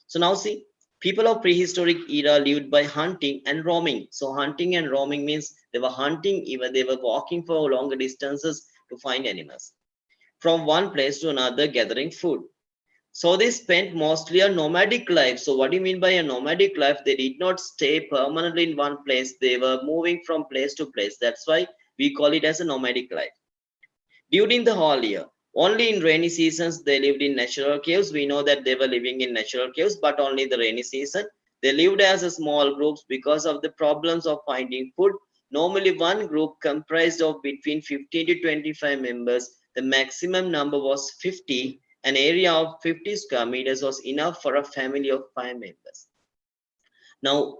Speaker 2: So now see, people of prehistoric era lived by hunting and roaming. So hunting and roaming means they were hunting, even they were walking for longer distances to find animals from one place to another, gathering food. So they spent mostly a nomadic life. So what do you mean by a nomadic life? They did not stay permanently in one place. They were moving from place to place. That's why we call it as a nomadic life. During the whole year, only in rainy seasons they lived in natural caves. We know that they were living in natural caves, but only the rainy season. They lived as a small groups because of the problems of finding food. Normally one group comprised of between 15 to 25 members. The maximum number was 50. An area of 50 square meters was enough for a family of 5 members. Now,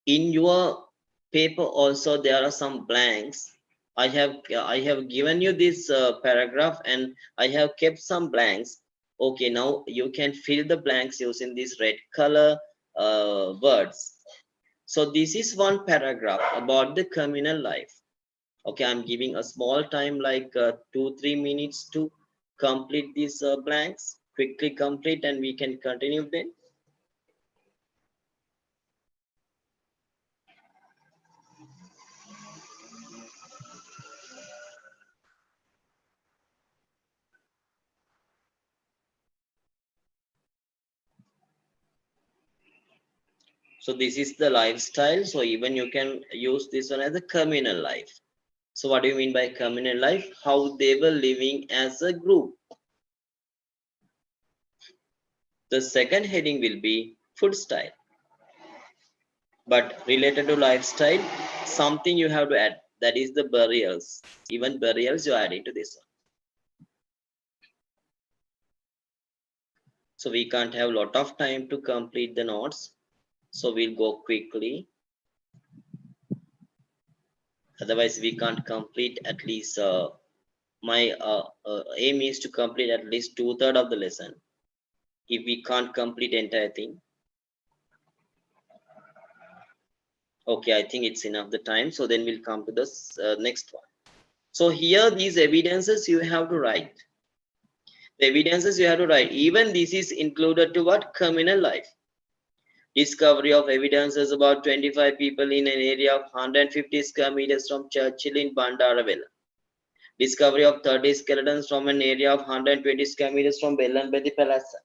Speaker 2: in your paper also there are some blanks. I have given you this paragraph and I have kept some blanks. Okay, now you can fill the blanks using these red color words. So this is one paragraph about the communal life. Okay, I'm giving a small time like 2-3 minutes to complete these blanks. Quickly complete and we can continue then. So this is the lifestyle. So even you can use this one as a communal life. So what do you mean by communal life? How they were living as a group. The second heading will be food style. But related to lifestyle, something you have to add. That is the burials. Even burials you add into this one. So we can't have a lot of time to complete the notes. So we'll go quickly. Otherwise we can't complete at least my aim is to complete at least 2/3 of the lesson. If we can't complete entire thing, okay, I think it's enough the time. So then we'll come to this next one. So here these evidences you have to write. The evidences you have to write. Even this is included to what? Communal life. Discovery of evidences about 25 people in an area of 150 square meters from Churchill in Bandaravela. Discovery of 30 skeletons from an area of 120 square meters from Bellanpetty Palace.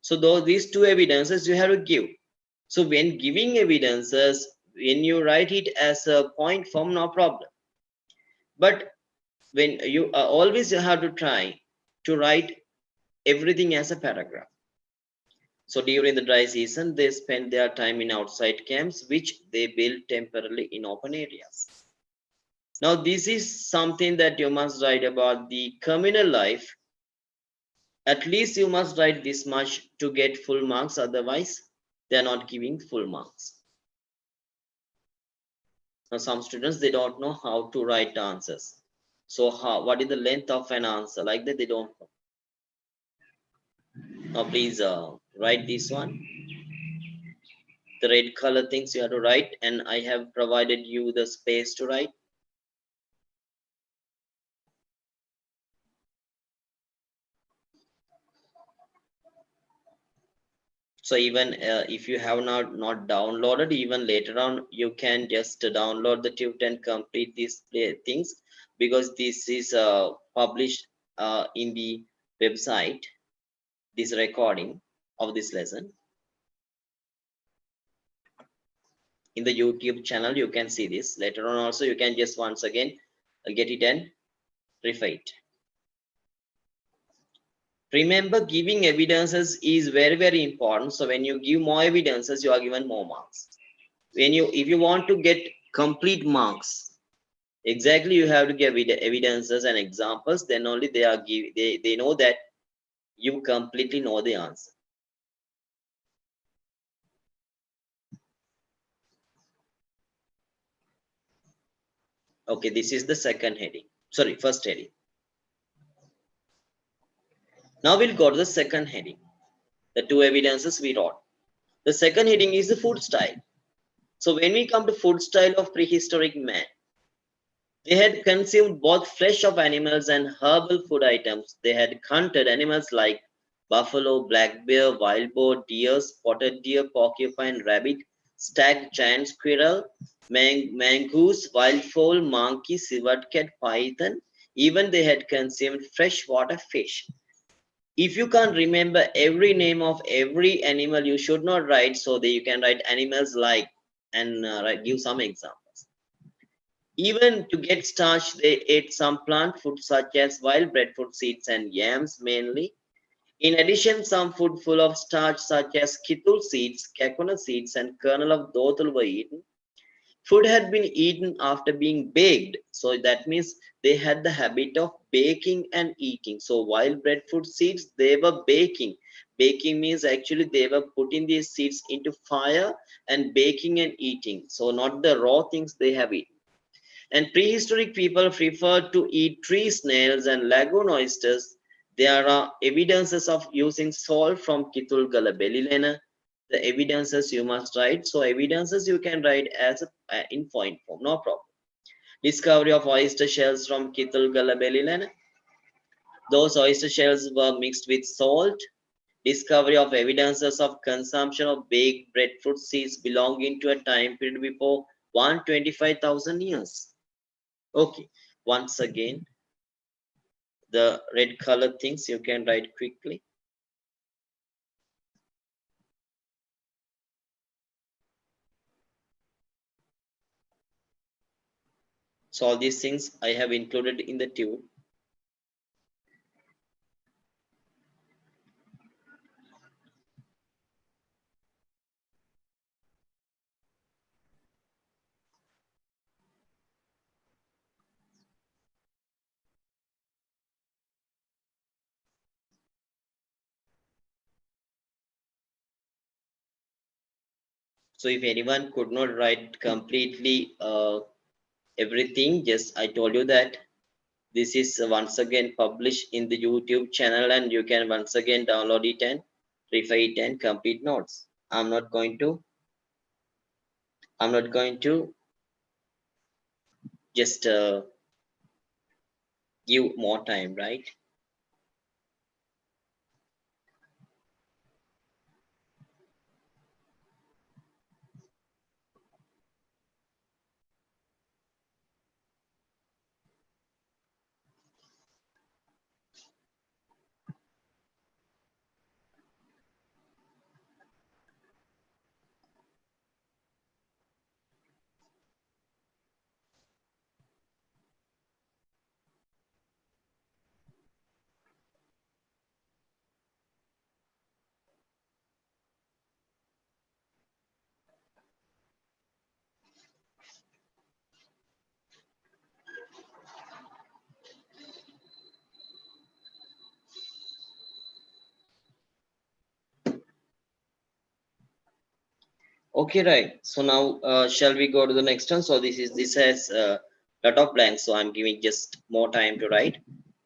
Speaker 2: So these two evidences you have to give. So when giving evidences, when you write it as a point form, no problem. But when you always you have to try to write everything as a paragraph. So during the dry season, they spend their time in outside camps, which they build temporarily in open areas. Now, this is something that you must write about the communal life. At least you must write this much to get full marks. Otherwise, they are not giving full marks. Now, some students, they don't know how to write answers. So what is the length of an answer? Like that, they don't know. Now, please write this one. The red color things you have to write, and I have provided you the space to write. So even if you have not downloaded, even later on you can just download the tut and complete these things, because this is published in the website, this recording of this lesson in the YouTube channel. You can see this later on also. You can just once again get it and refer it. Remember, giving evidences is very important. So when you give more evidences, you are given more marks. When you, if you want to get complete marks, Exactly, you have to give evidences and examples. Then only they are they know that you completely know the answer. Okay, this is the second heading. Sorry, first heading. Now we'll go to the second heading. The two evidences we wrote. The second heading is the food style. So when we come to food style of prehistoric man, they had consumed both flesh of animals and herbal food items. They had hunted animals like buffalo, black bear, wild boar, deer, spotted deer, porcupine, rabbit, stag, giant squirrel, mongoose, wild fowl, monkey, civet cat, python. Even they had consumed freshwater fish. If you can't remember every name of every animal, you should not write, so that you can write animals like and give some examples. Even to get starch, they ate some plant food such as wild breadfruit seeds and yams mainly. In addition, some food full of starch such as kitul seeds, coconut seeds, and kernel of dotul were eaten. Food had been eaten after being baked, so that means they had the habit of baking and eating. So while breadfruit seeds, they were baking means actually they were putting these seeds into fire and baking and eating, so not the raw things they have eaten. And prehistoric people preferred to eat tree snails and lagoon oysters. There are evidences of using salt from Kitul Galabelilena. The evidences you must write. So evidences you can write as in point form, no problem. Discovery of oyster shells from Kitul Galabelilena. Those oyster shells were mixed with salt. Discovery of evidences of consumption of baked breadfruit seeds belonging to a time period before 125,000 years. Okay, once again, the red color things you can write quickly. So all these things I have included in the tube. So if anyone could not write completely everything, just I told you that this is once again published in the YouTube channel, and you can once again download it and refer it and complete notes. I'm not going to just give more time, right? Okay, right. So now shall we go to the next one? So this has a lot of blanks, so I'm giving just more time to write.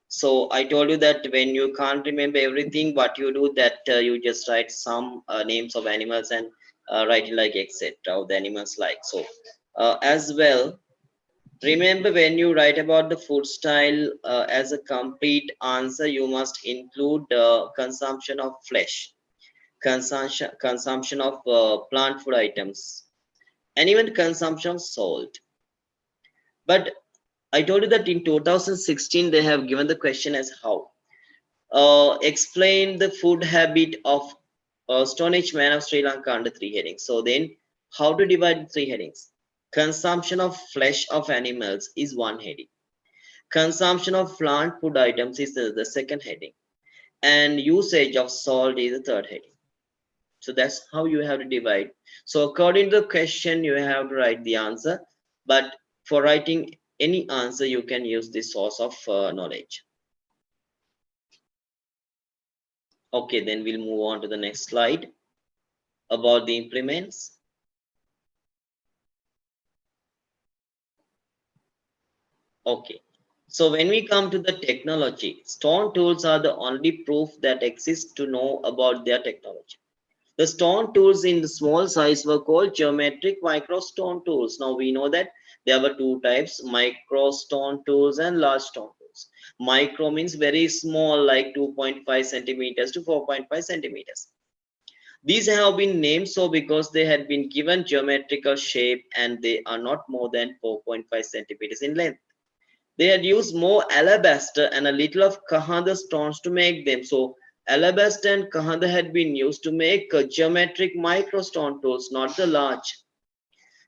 Speaker 2: So I told you that when you can't remember everything, what you do that you just write some names of animals and write it like etc. of the animals like so. As well, remember when you write about the food style as a complete answer, you must include consumption of flesh, consumption of plant food items, and even consumption of salt. But I told you that in 2016 they have given the question as how. Explain the food habit of Stone Age man of Sri Lanka under three headings. So then, how to divide three headings? Consumption of flesh of animals is one heading. Consumption of plant food items is the second heading. And usage of salt is the third heading. So that's how you have to divide. So according to the question, you have to write the answer. But for writing any answer, you can use this source of knowledge. Okay, then we'll move on to the next slide about the implements. Okay, so when we come to the technology, stone tools are the only proof that exists to know about their technology. The stone tools in the small size were called geometric micro stone tools. Now we know that there were two types, micro stone tools and large stone tools. Micro means very small, like 2.5 centimeters to 4.5 centimeters. These have been named so because they had been given geometrical shape and they are not more than 4.5 centimeters in length. They had used more alabaster and a little of kahanda stones to make them. So alabaster and kahanda had been used to make geometric micro stone tools, not the large.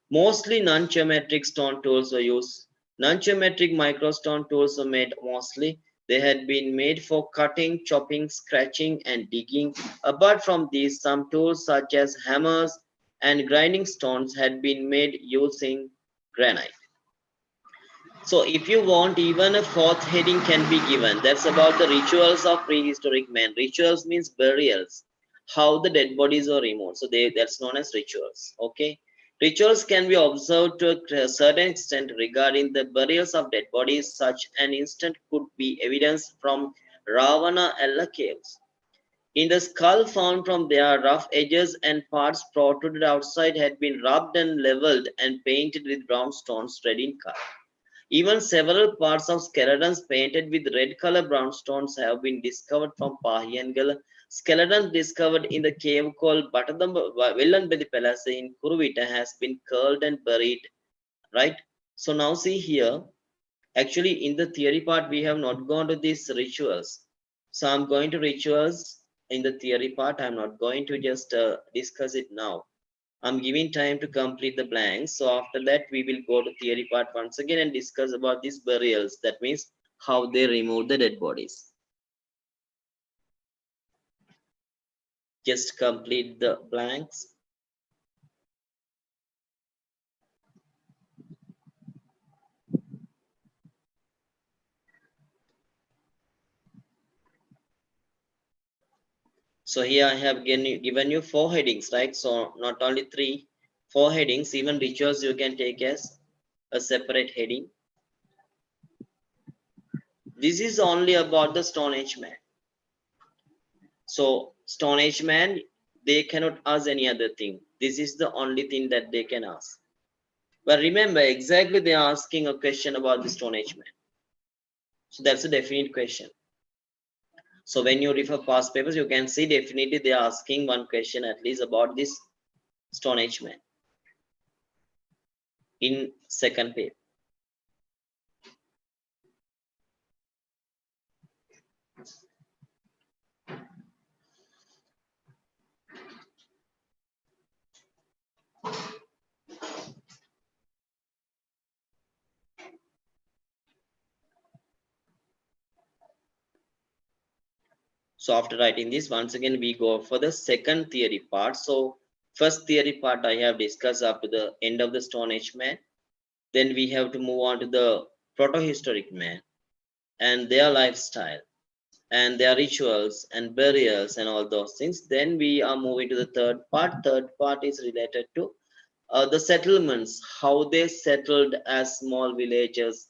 Speaker 2: Mostly non-geometric stone tools were used. Non-geometric micro stone tools were made mostly. They had been made for cutting, chopping, scratching, and digging. Apart from these, some tools such as hammers and grinding stones had been made using granite. So if you want, even a fourth heading can be given. That's about the rituals of prehistoric man. Rituals means burials, how the dead bodies are removed. So that's known as rituals. Okay. Rituals can be observed to a certain extent regarding the burials of dead bodies. Such an instant could be evidence from Ravana Ella caves. In the skull found from their rough edges and parts protruded outside had been rubbed and leveled and painted with brown stones red in color. Even several parts of skeletons painted with red color brown stones have been discovered from Pahiyangal. Skeletons discovered in the cave called Villanbedi Palace in Kuruvita has been curled and buried, right? So now see here, actually in the theory part, we have not gone to these rituals. So I'm going to rituals in the theory part. I'm not going to just discuss it now. I'm giving time to complete the blanks. So after that, we will go to theory part once again and discuss about these burials. That means how they remove the dead bodies. Just complete the blanks. So here I have given you 4 headings, right? So not only 3, 4 headings, even rituals you can take as a separate heading. This is only about the Stone Age man. So Stone Age man, they cannot ask any other thing. This is the only thing that they can ask. But remember, exactly they are asking a question about the Stone Age man. So that's a definite question. So when you refer past papers, you can see definitely they are asking one question at least about this Stone Age man in second paper. So after writing this, once again, we go for the second theory part. So first theory part I have discussed up to the end of the Stone Age man. Then we have to move on to the protohistoric man and their lifestyle and their rituals and burials and all those things. Then we are moving to the third part. Third part is related to the settlements, how they settled as small villages.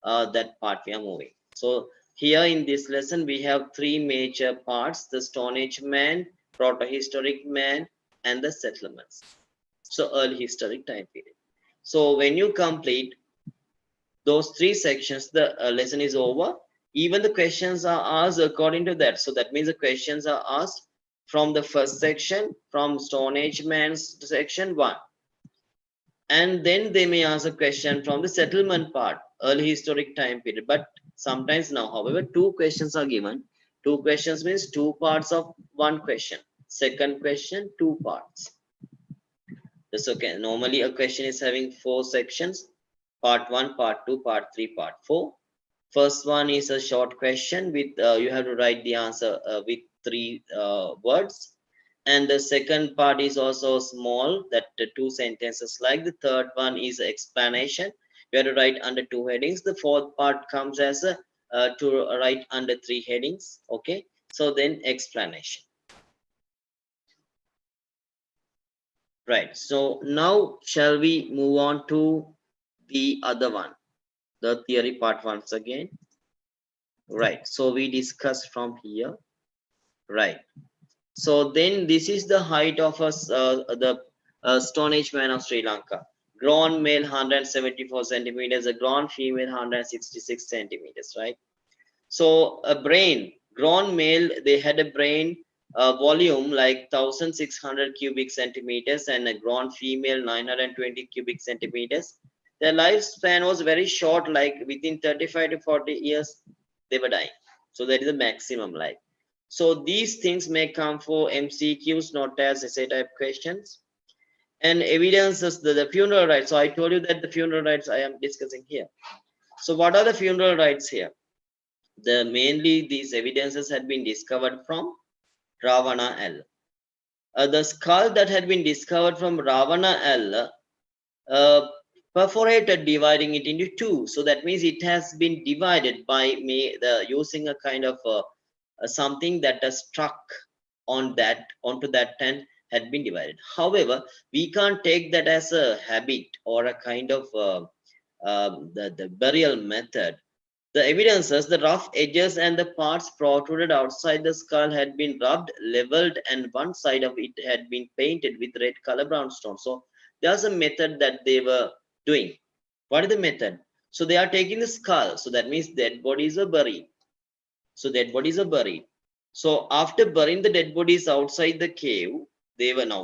Speaker 2: That part we are moving. So here in this lesson, we have 3 major parts: the Stone Age man, protohistoric man, and the settlements. So early historic time period. So when you complete those 3 sections, the lesson is over. Even the questions are asked according to that. So that means the questions are asked from the first section, from Stone Age man's section 1. And then they may ask a question from the settlement part, early historic time period. But sometimes now, however, 2 questions are given. 2 questions means 2 parts of 1 question. Second question, 2 parts. That's okay. Normally a question is having 4 sections: part 1, part 2, part 3, part 4. First one is a short question with you have to write the answer with 3 words. And the second part is also small, that 2 sentences. Like the third one is explanation. We have to write under 2 headings. The fourth part comes as a to write under 3 headings. Okay. So then explanation. Right. So now shall we move on to the other one, the theory part once again. Right. So we discussed from here. Right. So then this is the height of the Stone Age man of Sri Lanka. Grown male 174 centimeters, a grown female 166 centimeters, right? So a brain, grown male, they had a brain volume like 1600 cubic centimeters and a grown female 920 cubic centimeters. Their lifespan was very short, like within 35 to 40 years, they were dying. So that is the maximum life. So these things may come for MCQs, not as essay type questions. And evidences the funeral rites. So I told you that the funeral rites I am discussing here. So what are the funeral rites here? Mainly these evidences had been discovered from Ravana L. The skull that had been discovered from Ravana L perforated, dividing it into 2. So that means it has been divided by using a kind of something that has struck on that onto that tent had been divided. However, we can't take that as a habit or a kind of the burial method. The evidences, the rough edges and the parts protruded outside the skull had been rubbed, leveled, and one side of it had been painted with red color brownstone. So there's a method that they were doing. What is the method? So they are taking the skull. So that means dead bodies are buried. So dead bodies are buried. So after burying the dead bodies outside the cave,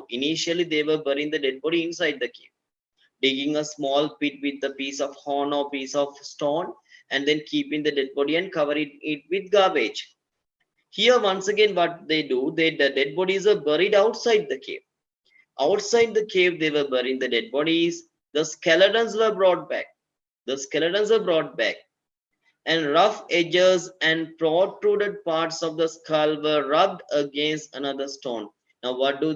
Speaker 2: initially they were burying the dead body inside the cave, digging a small pit with a piece of horn or piece of stone, and then keeping the dead body and covering it with garbage. Here, once again, what they do, the dead bodies are buried outside the cave. Outside the cave, they were burying the dead bodies. The skeletons were brought back. The skeletons were brought back, and rough edges and protruded parts of the skull were rubbed against another stone. Now, what do?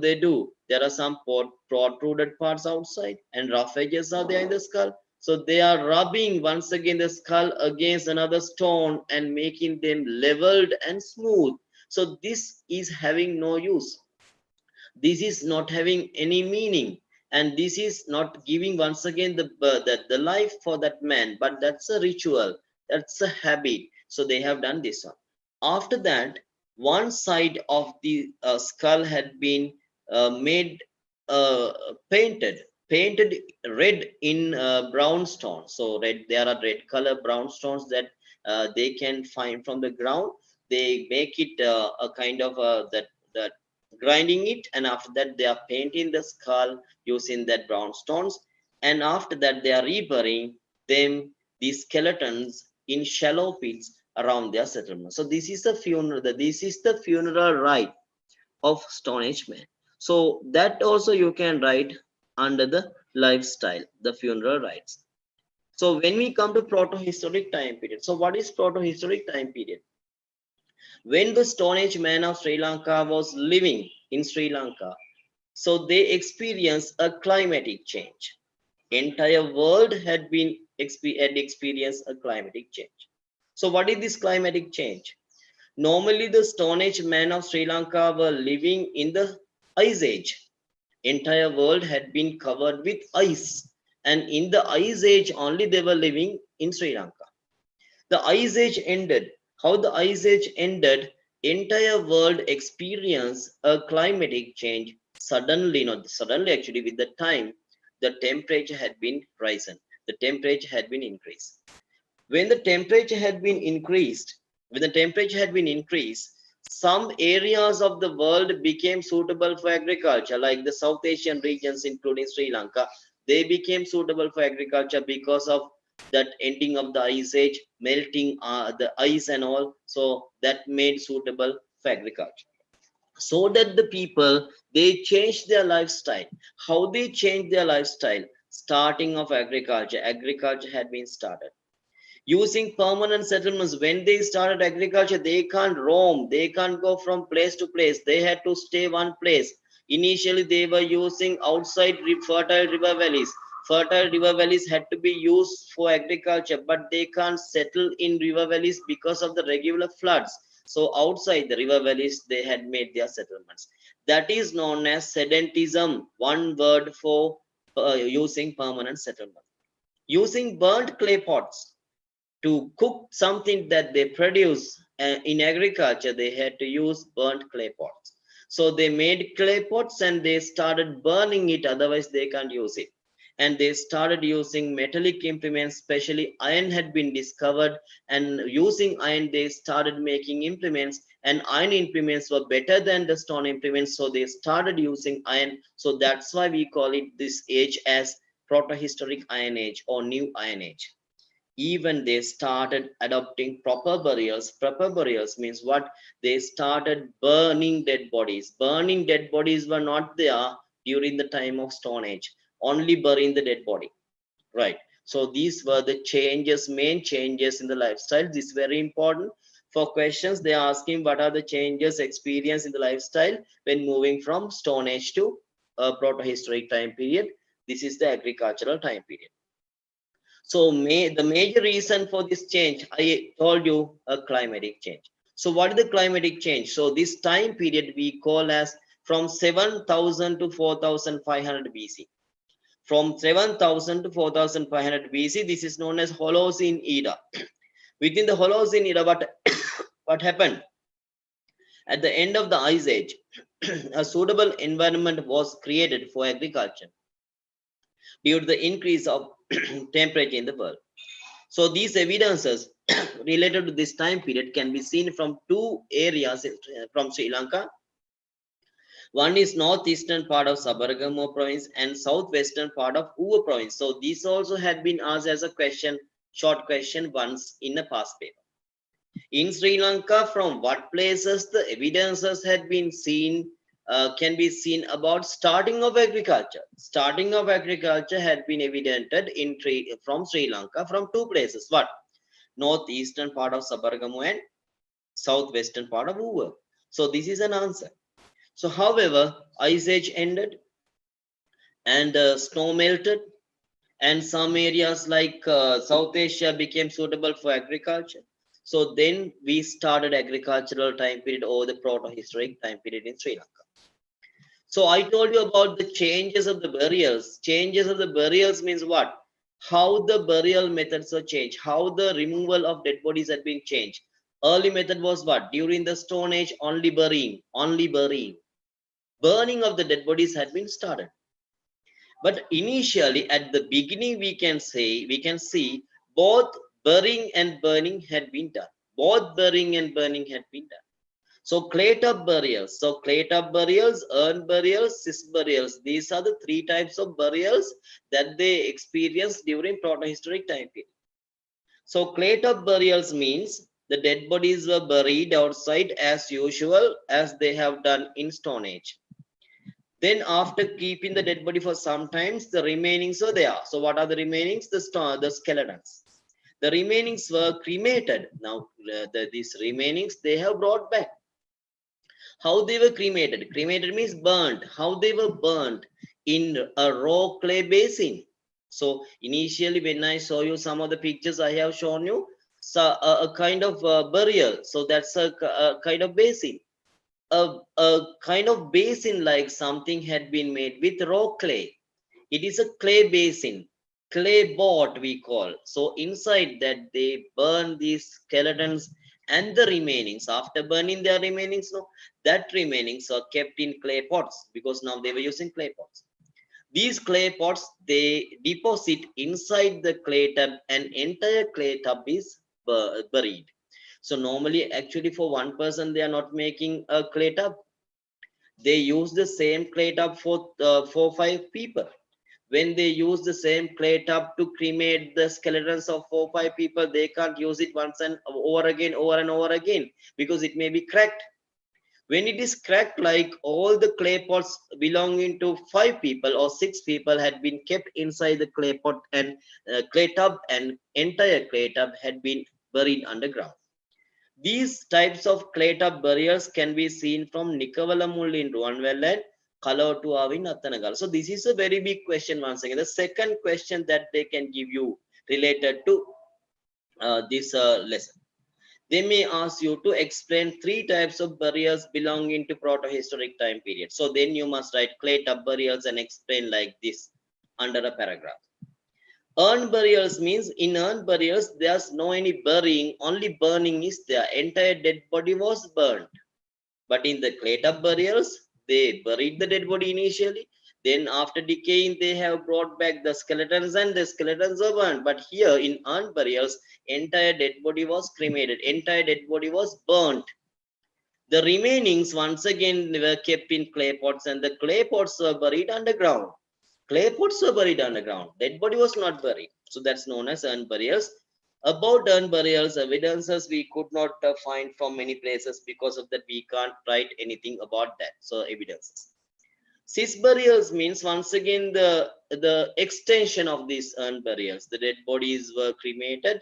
Speaker 2: There are some protruded parts outside, and rough edges are there in the skull. So they are rubbing once again the skull against another stone and making them leveled and smooth. So this is having no use. This is not having any meaning, and this is not giving once again the life for that man, but that's a ritual, that's a habit. So they have done this one. After that, one side of the skull had been made painted red in brown stone. So red, there are red color brown stones that they can find from the ground. They make it a kind of that grinding it, and after that they are painting the skull using that brown stones, and after that they are reburying them, these skeletons, in shallow pits around their settlement. So this is the funeral rite of Stone Age man. So that also you can write under the lifestyle, the funeral rites. So when we come to proto-historic time period, so what is proto-historic time period? When the Stone Age man of Sri Lanka was living in Sri Lanka, so they experienced a climatic change. Entire world had experienced a climatic change. So what is this climatic change? Normally the Stone Age men of Sri Lanka were living in the Ice Age. Entire world had been covered with ice, and in the Ice Age only they were living in Sri Lanka. The Ice Age ended. How the Ice Age ended? Entire world experienced a climatic change suddenly, not suddenly actually, with the time the temperature had been risen, the temperature had been increased. When the temperature had been increased, some areas of the world became suitable for agriculture, like the South Asian regions, including Sri Lanka. They became suitable for agriculture because of that ending of the Ice Age, melting the ice and all. So that made suitable for agriculture. So that the people, they changed their lifestyle. How they changed their lifestyle? Starting of agriculture. Agriculture had been started using permanent settlements. When they started agriculture, they can't roam, they can't go from place to place, they had to stay one place. Initially they were using outside fertile river valleys. fertile river valleys had to be used for agriculture, but they can't settle in river valleys because of the regular floods. So outside the river valleys, they had made their settlements. That is known as sedentism, one word for using permanent settlement. Using burnt clay pots to cook something that they produce in agriculture, they had to use burnt clay pots. So they made clay pots and they started burning it, otherwise they can't use it. And they started using metallic implements, especially iron had been discovered, and using iron they started making implements, and iron implements were better than the stone implements, so they started using iron. So that's why we call it this age as protohistoric iron age or new iron age. Even they started adopting proper burials. Proper burials means what? They started burning dead bodies. Burning dead bodies were not there during the time of Stone Age, only burying the dead body, right? So these were the changes, main changes in the lifestyle. This is very important for questions. They are asking what are the changes experienced in the lifestyle when moving from Stone Age to protohistoric time period. This is the agricultural time period. So the major reason for this change, I told you, a climatic change. So what is the climatic change? So this time period we call as from 7000 to 4500 BC. From 7000 to 4500 BC, this is known as Holocene era. Within the Holocene era, what happened? At the end of the Ice Age, a suitable environment was created for agriculture due to the increase of temperature in the world. So these evidences related to this time period can be seen from two areas from Sri Lanka. One is northeastern part of Sabaragamuwa province and southwestern part of Uva province. So these also had been asked as a question, short question once in a past paper. In Sri Lanka, from what places the evidences had been seen, can be seen about starting of agriculture. Starting of agriculture had been evidented from Sri Lanka from two places. What? Northeastern part of Sabaragamuwa and southwestern part of Uva. So this is an answer. So however, Ice Age ended and snow melted, and some areas like South Asia became suitable for agriculture. So then we started agricultural time period or the proto-historic time period in Sri Lanka. So I told you about the changes of the burials. Changes of the burials means what? How the burial methods are changed, how the removal of dead bodies had been changed. Early method was what? During the Stone Age, only burying, only burying. Burning of the dead bodies had been started. But initially, at the beginning, we can see both burying and burning had been done. Both burying and burning had been done. So clay tub burials. So clay tub burials, urn burials, cist burials. These are the three types of burials that they experienced during protohistoric time period. So clay tub burials means the dead bodies were buried outside as usual as they have done in Stone Age. Then after keeping the dead body for some times, the remainings were there. So what are the remainings? The skeletons. The remainings were cremated. Now these remainings they have brought back. How they were cremated? Cremated means burnt. How they were burnt? In a raw clay basin. So initially when I show you some of the pictures I have shown you, so a kind of burial. So that's a kind of basin. A kind of basin like something had been made with raw clay. It is a clay basin, clay boat we call. So inside that they burn these skeletons and the remainings. After burning their remainings, no, that remainings are kept in clay pots because now they were using clay pots. These clay pots they deposit inside the clay tub, and entire clay tub is buried. So normally, actually, for one person, they are not making a clay tub. They use the same clay tub for 4 5 people. When they use the same clay tub to cremate the skeletons of 4 5 people, they can't use it once and over again, over and over again, because it may be cracked. When it is cracked, like all the clay pots belonging to 5 people or 6 people had been kept inside the clay pot and clay tub, and entire clay tub had been buried underground. These types of clay tub burials can be seen from Nikavalamulli in Ruanvelle and Kalo to Avin Athanagal. So this is a very big question once again. The second question that they can give you related to this lesson. They may ask you to explain three types of burials belonging to protohistoric time period. So then you must write clay tub burials and explain like this under a paragraph. Urn burials means in urn burials there's no any burying, only burning is there. Entire dead body was burnt. But in the clay tub burials, they buried the dead body initially. Then after decaying, they have brought back the skeletons and the skeletons are burned. But here in urn burials, entire dead body was cremated. Entire dead body was burnt. The remainings once again were kept in clay pots and the clay pots were buried underground. Clay pots were buried underground. Dead body was not buried. So that's known as urn burials. About urn burials, evidences we could not find from many places. Because of that, we can't write anything about that. So evidences. Cis burials means once again the extension of these urn burials. The dead bodies were cremated,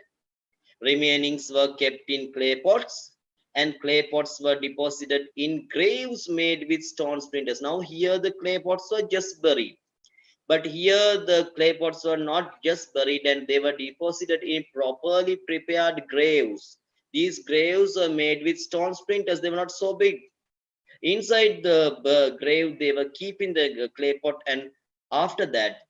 Speaker 2: remainings were kept in clay pots, and clay pots were deposited in graves made with stone splinters. Now here the clay pots were just buried. But here the clay pots were not just buried and they were deposited in properly prepared graves. These graves were made with stone splinters. They were not so big. Inside the grave, they were keeping the clay pot, and after that,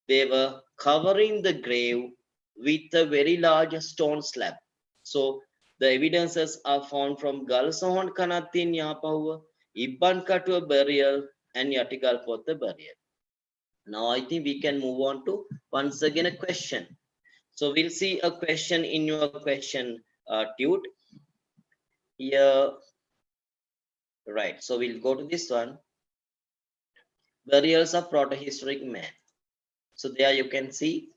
Speaker 2: they were covering the grave with a very large stone slab. So the evidences are found from Galsohon Kanatin Yapawa, Ibban Katua burial, and Yatikal Potha burial. Now I think we can move on to once again a question. So we'll see a question in your question tute here. Right. So we'll go to this one. Burials of protohistoric man. So there you can see.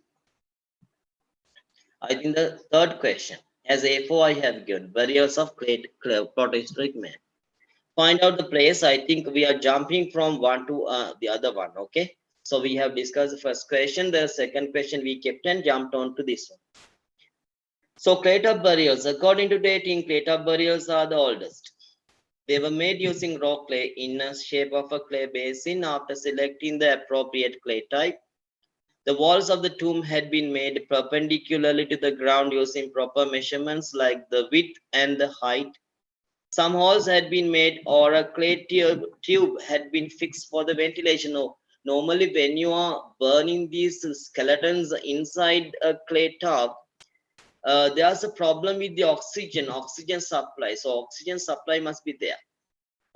Speaker 2: I think the third question. As A4 I have given burials of protohistoric man. Find out the place. I think we are jumping from one to the other one. Okay. So we have discussed the first question. The second question we kept and jumped on to this one. So clay tub burials. According to dating, clay tub burials are the oldest. They were made using raw clay in the shape of a clay basin. After selecting the appropriate clay type, the walls of the tomb had been made perpendicularly to the ground using proper measurements like the width and the height. Some holes had been made or a clay tube had been fixed for the ventilation. Normally, when you are burning these skeletons inside a clay tub, there's a problem with the oxygen supply. So oxygen supply must be there.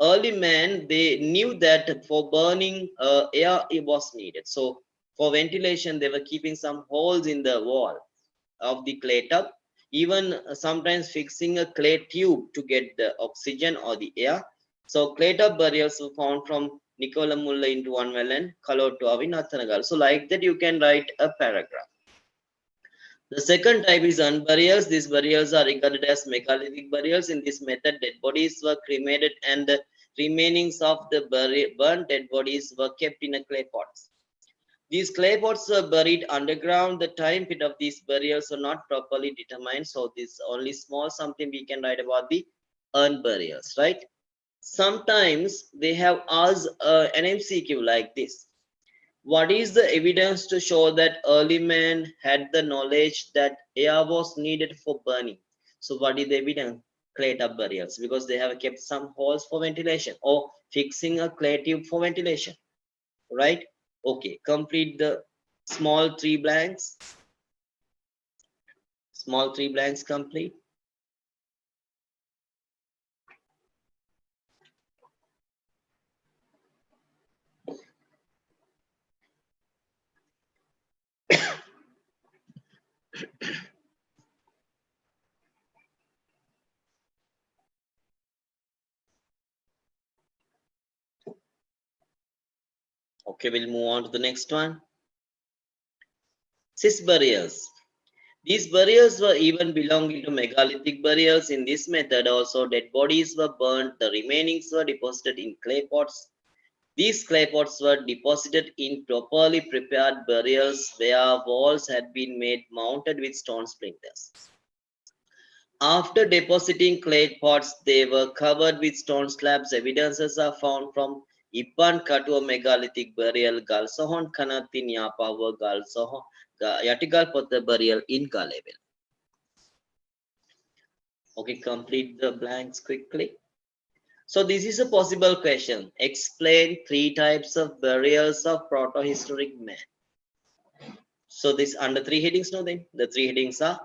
Speaker 2: Early man, they knew that for burning air it was needed. So for ventilation, they were keeping some holes in the wall of the clay tub, even sometimes fixing a clay tube to get the oxygen or the air. So clay tub burials were found from Nicola Mulla into one well and Kalo to Avinathanagal. So like that, you can write a paragraph. The second type is urn burials. These burials are regarded as megalithic burials. In this method, dead bodies were cremated and the remainings of the burnt dead bodies were kept in a clay pots. These clay pots were buried underground. The time period of these burials were not properly determined. So this only small something we can write about the urn burials, right? Sometimes they have asked an MCQ like this. What is the evidence to show that early man had the knowledge that air was needed for burning? So what is the evidence? Clay tub burials, because they have kept some holes for ventilation or fixing a clay tube for ventilation, right? Okay, complete the small three blanks. Small three blanks complete. Okay, we'll move on to the next one. Cis burials. These burials were even belonging to megalithic burials. In this method, also dead bodies were burnt. The remainings were deposited in clay pots. These clay pots were deposited in properly prepared burials where walls had been made mounted with stone splinters. After depositing clay pots, they were covered with stone slabs. Evidences are found from Ipan Katuwa megalithic burial Galsohon Kanatin Yapawa Galsohon Yatigal Pota burial in Galebel. Okay, complete the blanks quickly. So this is a possible question. Explain 3 types of burials of proto-historic man. So this under 3 headings now then. The 3 headings are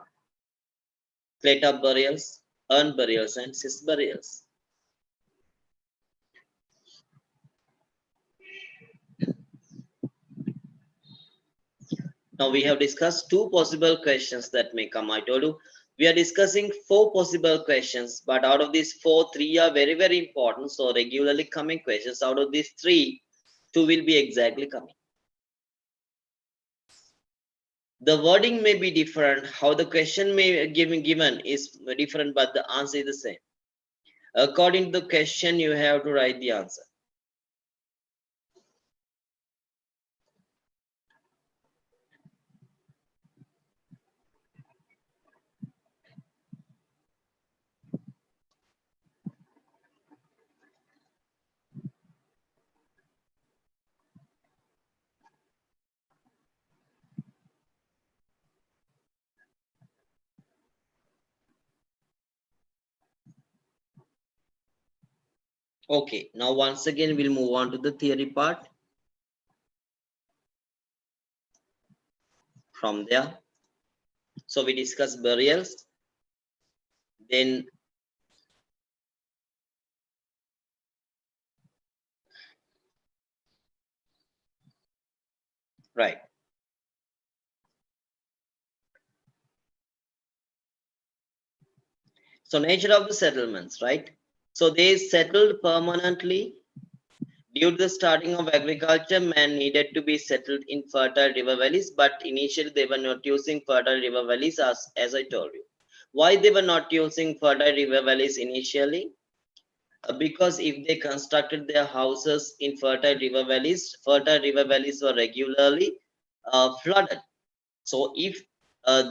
Speaker 2: clay top burials, urn burials, and cyst burials. Now we have discussed 2 possible questions that may come. I told you we are discussing 4 possible questions, but out of these 4, 3 are very, very important. So regularly coming questions. Out of these 3, 2 will be exactly coming. The wording may be different, how the question may given is different, but the answer is the same. According to the question, you have to write the answer. Okay, now once again we'll move on to the theory part. From there, so we discuss burials, then right. So nature of the settlements, right? So they settled permanently. Due to the starting of agriculture, man needed to be settled in fertile river valleys, but initially they were not using fertile river valleys as I told you. Why they were not using fertile river valleys initially? Because if they constructed their houses in fertile river valleys were regularly flooded. So if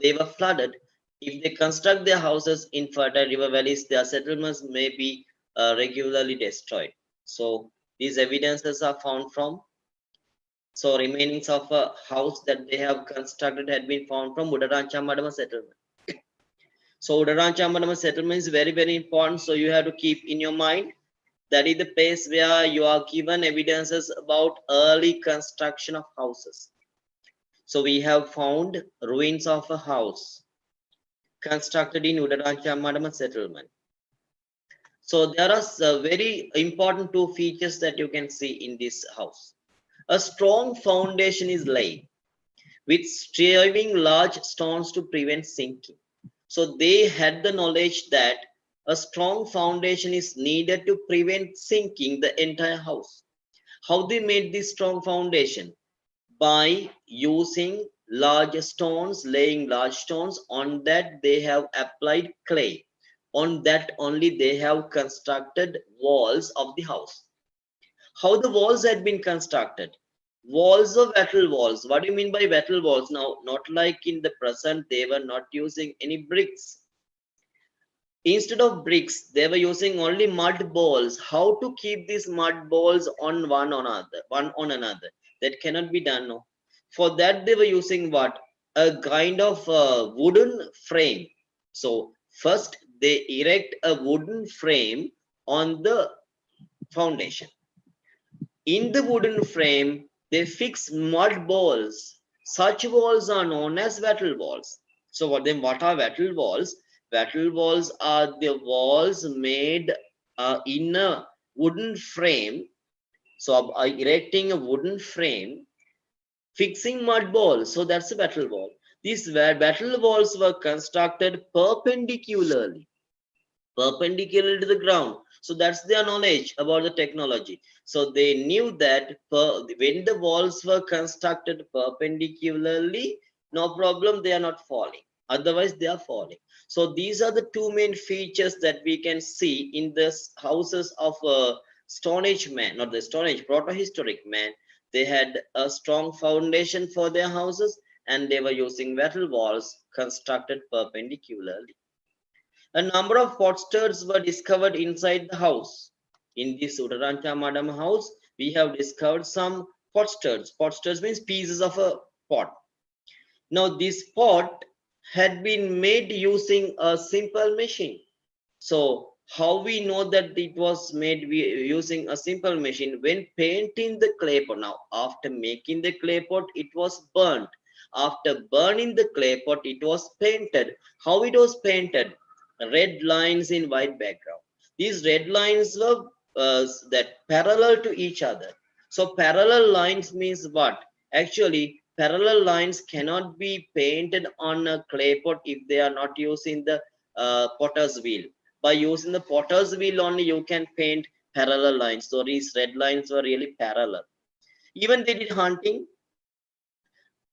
Speaker 2: they were flooded, if they construct their houses in fertile river valleys, their settlements may be regularly destroyed. So these evidences are found from, so remainings of a house that they have constructed had been found from Udaranchamadama settlement. So Udaranchamadama settlement is very, very important. So you have to keep in your mind that is the place where you are given evidences about early construction of houses. So we have found ruins of a house constructed in Udaranchamadama settlement. So there are very important 2 features that you can see in this house. A strong foundation is laid with striving large stones to prevent sinking. So they had the knowledge that a strong foundation is needed to prevent sinking the entire house. How they made this strong foundation? By using large stones, laying large stones. On that they have applied clay. On that only they have constructed walls of the house. How the walls had been constructed? Walls of wattle walls. What do you mean by wattle walls? Now, not like in the present, they were not using any bricks. Instead of bricks, they were using only mud balls. How to keep these mud balls on one on another? That cannot be done. No. For that, they were using what? A kind of wooden frame. So first, they erect a wooden frame on the foundation. In the wooden frame, they fix mud balls. Such walls are known as wattle walls. So what are wattle walls? Wattle walls are the walls made in a wooden frame. So erecting a wooden frame, fixing mud balls. So that's a wattle wall. These wattle walls were constructed perpendicular to the ground. So that's their knowledge about the technology. So they knew that when the walls were constructed perpendicularly, no problem, they are not falling. Otherwise, they are falling. So these are the 2 main features that we can see in the houses of Stone Age man, not the Stone Age, proto-historic man. They had a strong foundation for their houses, and they were using wattle walls constructed perpendicularly. A number of potsherds were discovered inside the house. In this Udaranchamadam house, we have discovered some potsherds. Potsherds means pieces of a pot. Now this pot had been made using a simple machine. So how we know that it was made using a simple machine? When painting the clay pot. Now after making the clay pot, it was burnt. After burning the clay pot, it was painted. How it was painted? Red lines in white background. These red lines were that parallel to each other. So parallel lines means what? Actually, parallel lines cannot be painted on a clay pot if they are not using the potter's wheel. By using the potter's wheel only, you can paint parallel lines. So these red lines were really parallel. Even they did hunting,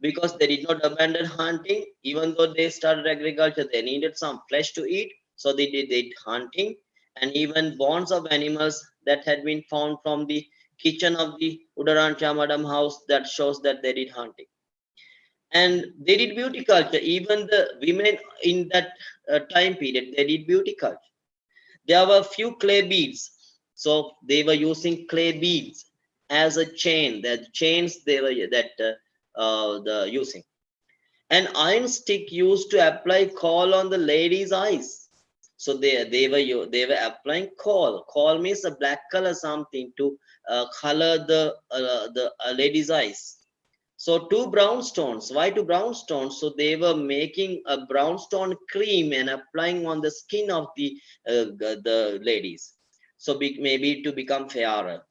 Speaker 2: because they did not abandon hunting. Even though they started agriculture, they needed some flesh to eat, so they did hunting. And even bones of animals that had been found from the kitchen of the Udarancha Madam house, that shows that they did hunting. And they did beauty culture. Even the women in that time period, they did beauty culture. There were few clay beads, so they were using clay beads as a chain. The chains they were the using. An iron stick used to apply coal on the lady's eyes. So they were applying coal. Coal means a black color, something to color the lady's eyes. So two brown stones. Why two brown stones? So they were making a brownstone cream and applying on the skin of the ladies. So maybe to become fairer.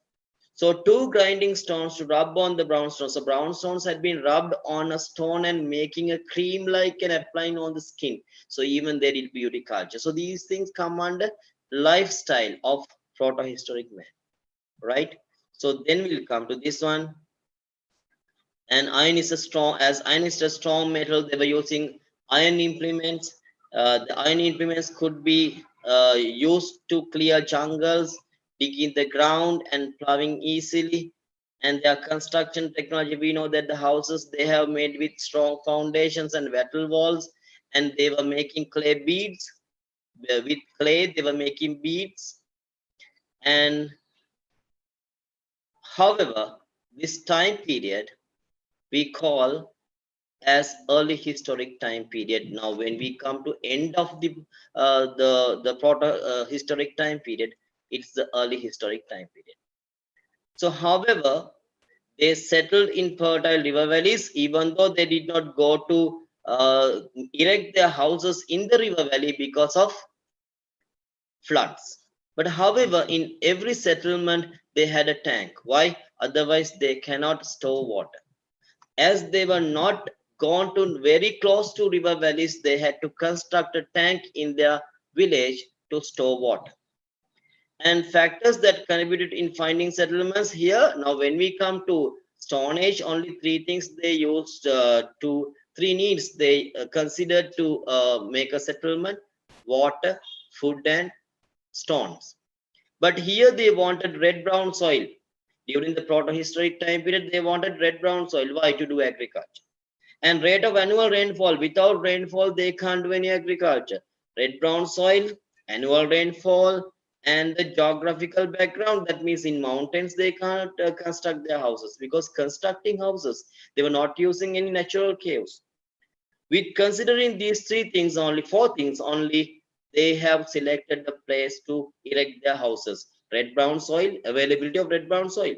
Speaker 2: So two grinding stones to rub on the brown stones. So brown stones had been rubbed on a stone and making a cream like and applying on the skin. So even they did beauty culture. So these things come under lifestyle of proto-historic man, right? So then we'll come to this one. And iron is a strong, as iron is a strong metal, they were using iron implements. The iron implements could be used to clear jungles, digging the ground and plowing easily. And their construction technology, we know that the houses they have made with strong foundations and wattle walls, and they were making clay beads. With clay they were making beads. And however, this time period we call as early historic time period. Now when we come to end of the proto historic time period, it's the early historic time period. So however, they settled in fertile river valleys, even though they did not go to erect their houses in the river valley because of floods. But however, in every settlement they had a tank. Why? Otherwise they cannot store water. As they were not gone to very close to river valleys, they had to construct a tank in their village to store water. And factors that contributed in finding settlements here. Now when we come to Stone Age, only three things they used to three needs they considered to make a settlement: water, food, and stones. But here they wanted red brown soil. During the proto-historic time period, they wanted red brown soil. Why? To do agriculture. And rate of annual rainfall. Without rainfall, they can't do any agriculture. Red brown soil, annual rainfall, and the geographical background. That means in mountains they can't construct their houses, because constructing houses they were not using any natural caves. With considering these three things only, four things only, they have selected the place to erect their houses: red brown soil, availability of red brown soil,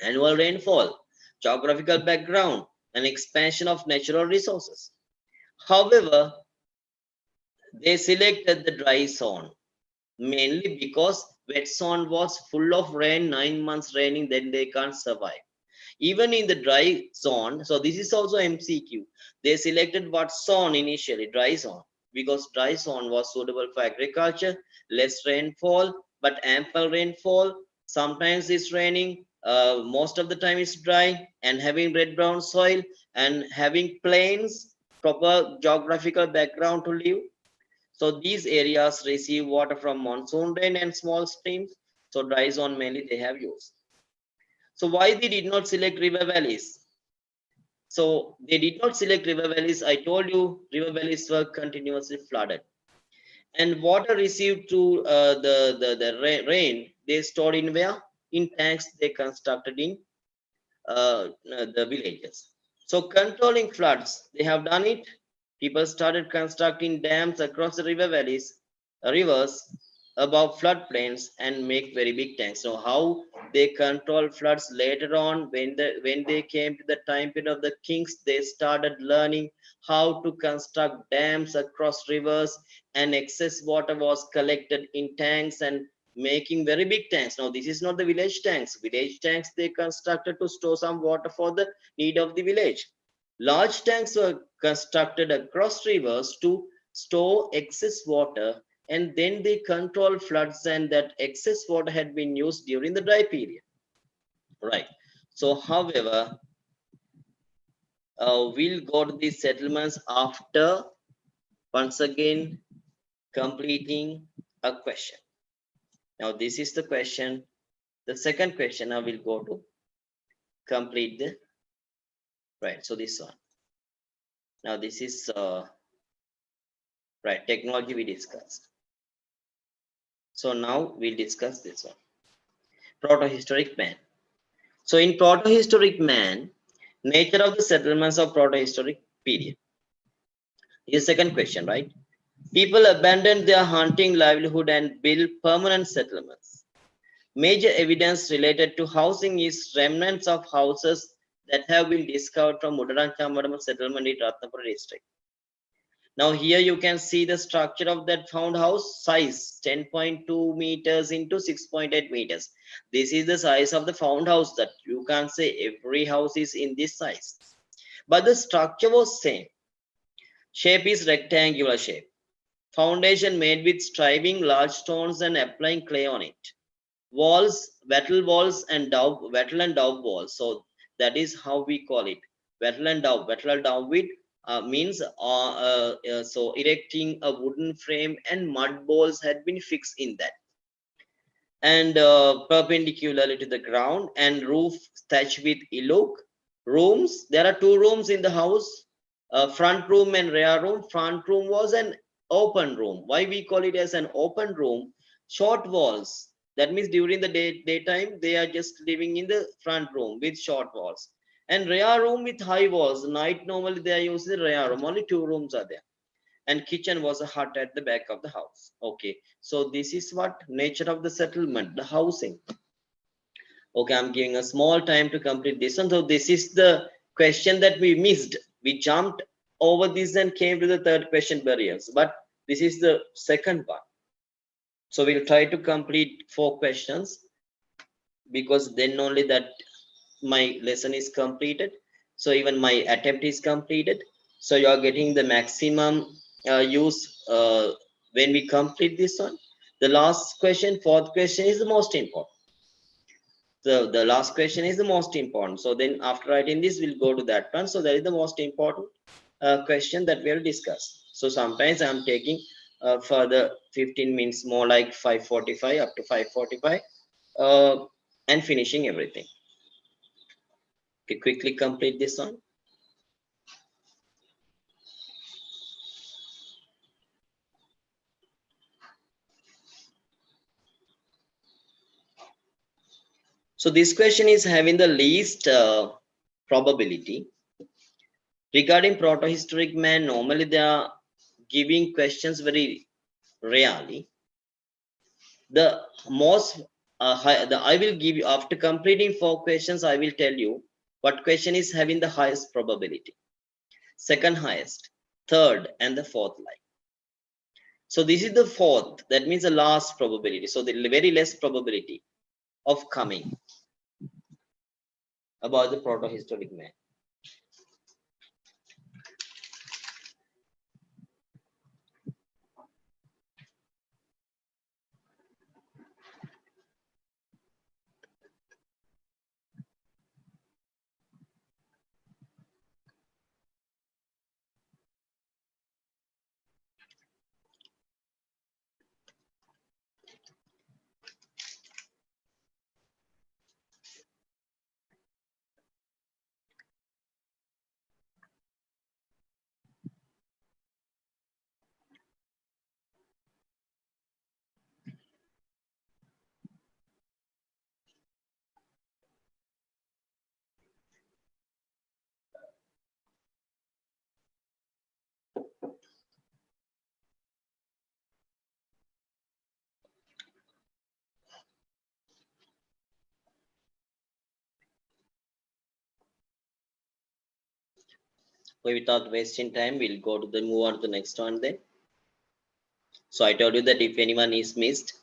Speaker 2: annual rainfall, geographical background, and expansion of natural resources. However, they selected the dry zone mainly because wet zone was full of rain, 9 months raining, then they can't survive. Even in the dry zone, so this is also MCQ, they selected what zone initially? Dry zone, because dry zone was suitable for agriculture, less rainfall, but ample rainfall. Sometimes it's raining, most of the time it's dry, and having red brown soil and having plains, proper geographical background to live. So these areas receive water from monsoon rain and small streams. So dry zone mainly they have used. So why they did not select river valleys? So they did not select river valleys. I told you river valleys were continuously flooded. And water received through the rain, they stored in where? in tanks they constructed in the villages. So controlling floods, they have done it. People started constructing dams across the river valleys, rivers above floodplains and make very big tanks. So how they control floods later on, when they came to the time period of the kings, they started learning how to construct dams across rivers, and excess water was collected in tanks and making very big tanks. Now, this is not the village tanks. Village tanks they constructed to store some water for the need of the village. Large tanks were constructed across rivers to store excess water, and then they control floods, and that excess water had been used during the dry period. Right. So, however, we'll go to the settlements after once again completing a question. Now, this is the question. The second question I will go to complete the right. So this one. Now this is right technology we discussed. So now we'll discuss this one. Protohistoric man. So in protohistoric man, nature of the settlements of protohistoric period. Is second question, right? People abandoned their hunting livelihood and built permanent settlements. Major evidence related to housing is remnants of houses that have been discovered from Mudaranchamadam settlement in Ratnapura district. Now here you can see the structure of that found house size 10.2 meters into 6.8 meters. This is the size of the found house. That you can't say every house is in this size, but the structure was same. Shape is rectangular shape. Foundation made with striving large stones and applying clay on it. Walls, wattle walls and wattle and dove walls. So that is how we call it. Wattle and dove with means so erecting a wooden frame and mud balls had been fixed in that, and perpendicularly to the ground, and roof thatched with iluk. Rooms, there are two rooms in the house, front room and rear room. Front room was an open room. Why we call it as an open room? Short walls, that means during the daytime they are just living in the front room with short walls, and rear room with high walls. Night normally they are using the rear room. Only two rooms are there, and kitchen was a hut at the back of the house. Okay, so this is what nature of the settlement, the housing. Okay, I'm giving a small time to complete this one. So this is the question that we missed. We jumped over this and came to the third question, burials, but this is the second one. So we'll try to complete 4 questions, because then only that my lesson is completed. So even my attempt is completed. So you are getting the maximum use when we complete this one. The last question, fourth question, is the most important. The last question is the most important. So then after writing this, we'll go to that one. So that is the most important question that we'll discuss. So sometimes I'm taking further 15 minutes more, like 5:45 up to 5:45, and finishing everything. Okay, quickly complete this one. So this question is having the least probability. Regarding protohistoric man, normally they are giving questions very rarely. The most I will give you, after completing 4 questions, I will tell you what question is having the highest probability, second highest, third, and the fourth line. So this is the fourth, that means the last probability. So the very less probability of coming about the protohistoric man. without wasting time, we'll go to the move on to the next one then. So I told you that if anyone is missed,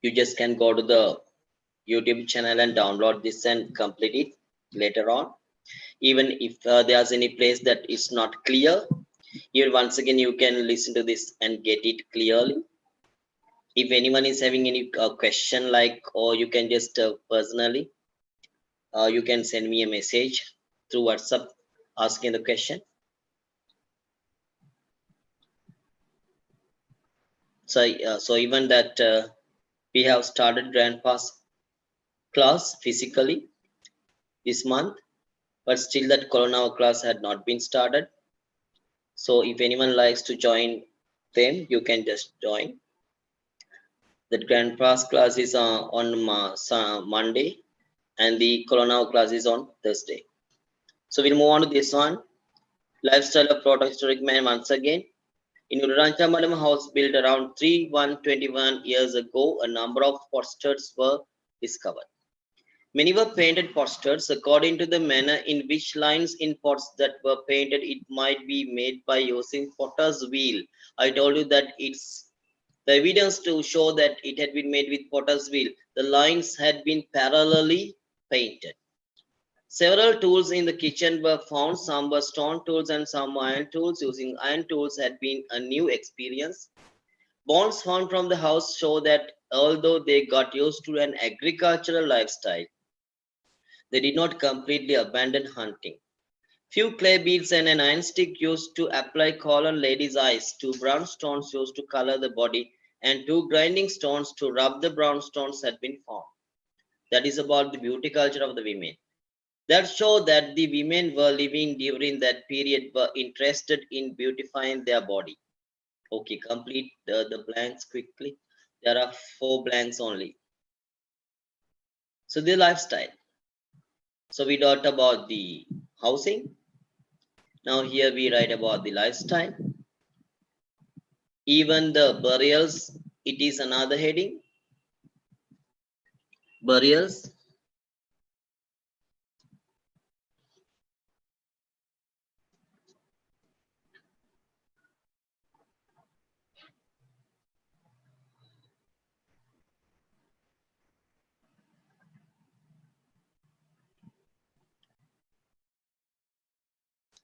Speaker 2: you just can go to the YouTube channel and download this and complete it later on. Even if there's any place that is not clear, here once again you can listen to this and get it clearly. If anyone is having any question, like, or you can just personally, you can send me a message through WhatsApp asking the question. So even that we have started grandpa's class physically this month, but still that corona class had not been started. So if anyone likes to join them, you can just join. That grandpa's class is on Monday, and the corona class is on Thursday. So we'll move on to this one. Lifestyle of proto-historic man once again. In Udaranchamadam house built around 3121 years ago, a number of potsherds were discovered. Many were painted potsherds according to the manner in which lines in pots that were painted. It might be made by using potter's wheel. I told you that it's the evidence to show that it had been made with potter's wheel. The lines had been parallelly painted. Several tools in the kitchen were found. Some were stone tools and some iron tools. Using iron tools had been a new experience. Bones found from the house show that although they got used to an agricultural lifestyle, they did not completely abandon hunting. Few clay beads and an iron stick used to apply color on ladies' eyes, 2 brown stones used to color the body, and 2 grinding stones to rub the brown stones had been found. That is about the beauty culture of the women. That show that the women were living during that period were interested in beautifying their body. Okay, complete the blanks quickly. There are 4 blanks only. So the lifestyle. So we talked about the housing. Now here we write about the lifestyle. Even the burials, it is another heading. Burials.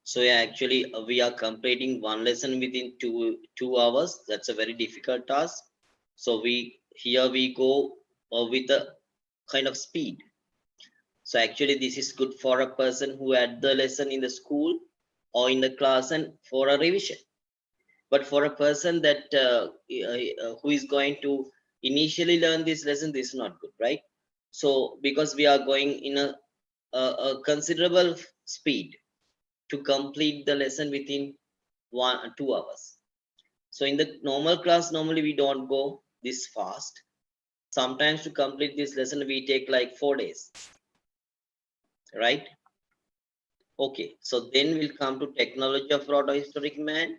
Speaker 2: So yeah, actually we are completing one lesson within two hours. That's a very difficult task. So here we go with a kind of speed. So actually this is good for a person who had the lesson in the school or in the class and for a revision. But for a person that who is going to initially learn this lesson, this is not good, right? So because we are going in a considerable speed to complete the lesson within 2 hours. So in the normal class, normally we don't go this fast. Sometimes to complete this lesson, we take like 4 days, right? Okay, so then we'll come to technology of proto-historic man.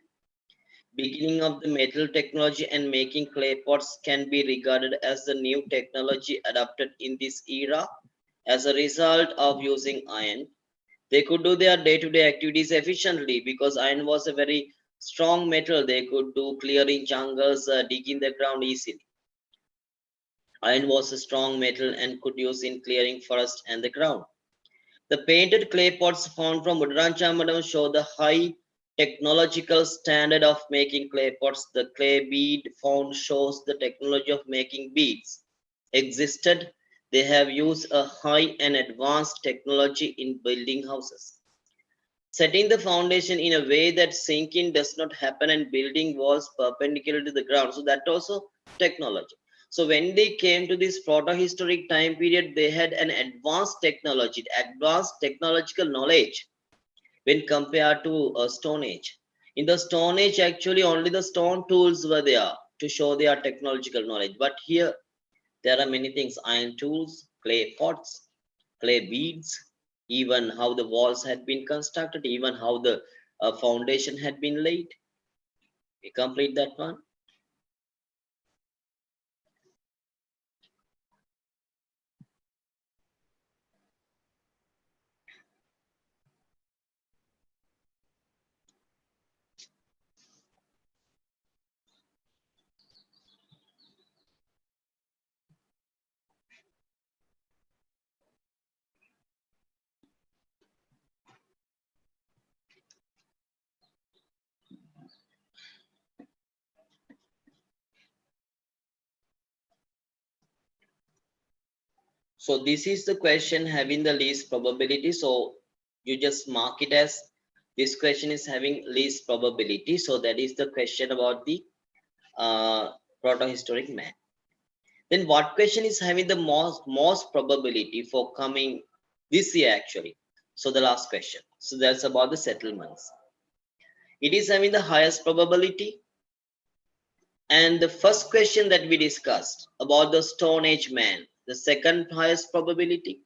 Speaker 2: Beginning of the metal technology and making clay pots can be regarded as the new technology adopted in this era. As a result of using iron, they could do their day-to-day activities efficiently because iron was a very strong metal. They could do clearing jungles, digging the ground easily. Iron was a strong metal and could use in clearing forest and the ground. The painted clay pots found from Udaranchamadam show the high technological standard of making clay pots. The clay bead found shows the technology of making beads existed. They have used a high and advanced technology in building houses, setting the foundation in a way that sinking does not happen and building walls perpendicular to the ground. So that also technology. So when they came to this proto-historic time period, they had an advanced technology, advanced technological knowledge when compared to a Stone Age. In the Stone Age, actually only the stone tools were there to show their technological knowledge. But here there are many things: iron tools, clay pots, clay beads, even how the walls had been constructed, even how the foundation had been laid. We complete that one. So this is the question having the least probability. So you just mark it as this question is having least probability. So that is the question about the protohistoric man. Then what question is having the most probability for coming this year actually? So the last question. So that's about the settlements. It is having the highest probability. And the first question that we discussed about the Stone Age man, the second highest probability.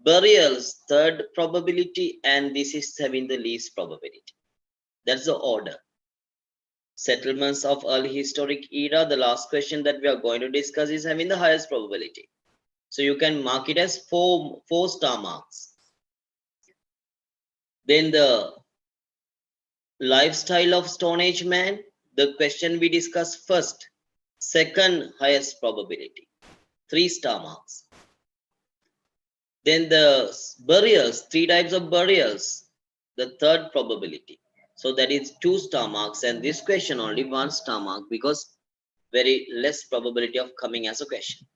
Speaker 2: Burials, third probability, and this is having the least probability. That's the order. Settlements of early historic era, the last question that we are going to discuss is having the highest probability. So you can mark it as four star marks. Then the lifestyle of Stone Age man, the question we discussed first, second highest probability, 3 star marks. Then the burials, 3 types of burials, the third probability. So that is 2 star marks, and this question only 1 star mark because very less probability of coming as a question.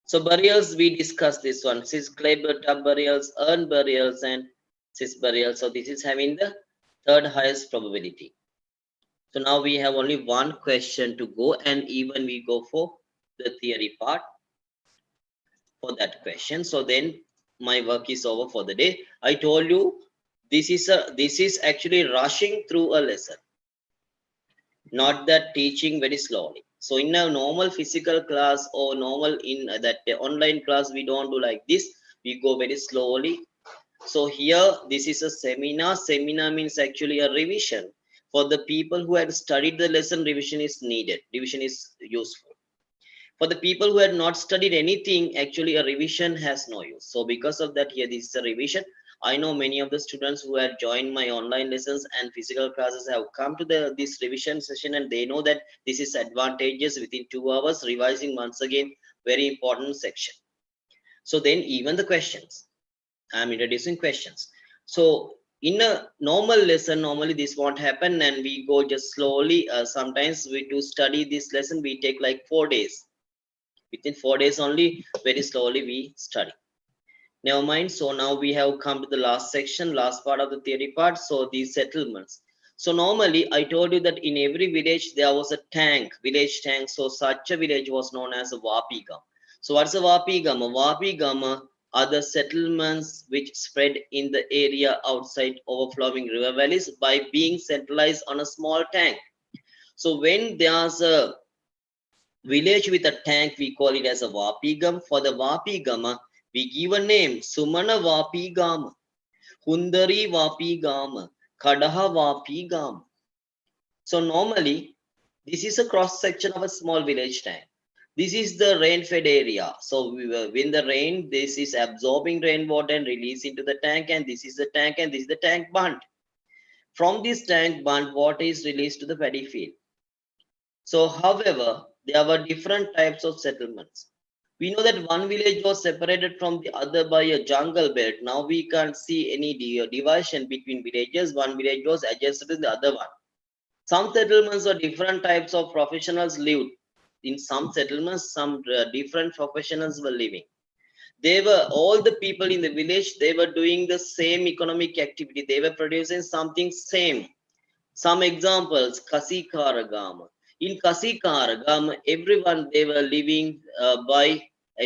Speaker 2: So burials, we discussed this one, cis clay tub burials, urn burials, and cis burials. So this is having the third highest probability. So now we have only one question to go, and even we go for the theory part for that question. So then my work is over for the day. I told you this is actually rushing through a lesson, not that teaching very slowly. So in a normal physical class or normal in that online class, we don't do like this. We go very slowly. So here, this is a seminar. Seminar means actually a revision. For the people who had studied the lesson, revision is needed. Revision is useful. For the people who had not studied anything, actually a revision has no use. So because of that, here this is a revision. I know many of the students who had joined my online lessons and physical classes have come to this revision session, and they know that this is advantageous within 2 hours revising once again, very important section. So then even the questions, I'm introducing questions. So in a normal lesson, normally this won't happen, and we go just slowly. Sometimes we to study this lesson, we take like 4 days. Within 4 days only, very slowly we study. Never mind. So now we have come to the last section, last part of the theory part. So these settlements. So normally I told you that in every village there was a tank, village tank. So such a village was known as a Vapigam. So what's a Vapigam? A Vapigam are the settlements which spread in the area outside overflowing river valleys by being centralized on a small tank. So when there's a village with a tank, we call it as a Vapigam. For the Vapigama, we give a name, Sumana Vapigama, Hundari Vapigama, Kadaha Vapigama. So normally, this is a cross section of a small village tank. This is the rain-fed area. So when the rain, this is absorbing rainwater and release into the tank, and this is the tank, and this is the tank bund. From this tank bund, water is released to the paddy field. So however, there were different types of settlements. We know that one village was separated from the other by a jungle belt. Now we can't see any division between villages. One village was adjacent to the other one. Some settlements or different types of professionals lived. In some settlements, some different professionals were living. They were all the people in the village, they were doing the same economic activity. They were producing something same. Some examples, Kasikaragama. In Kasikaragama, everyone, they were living by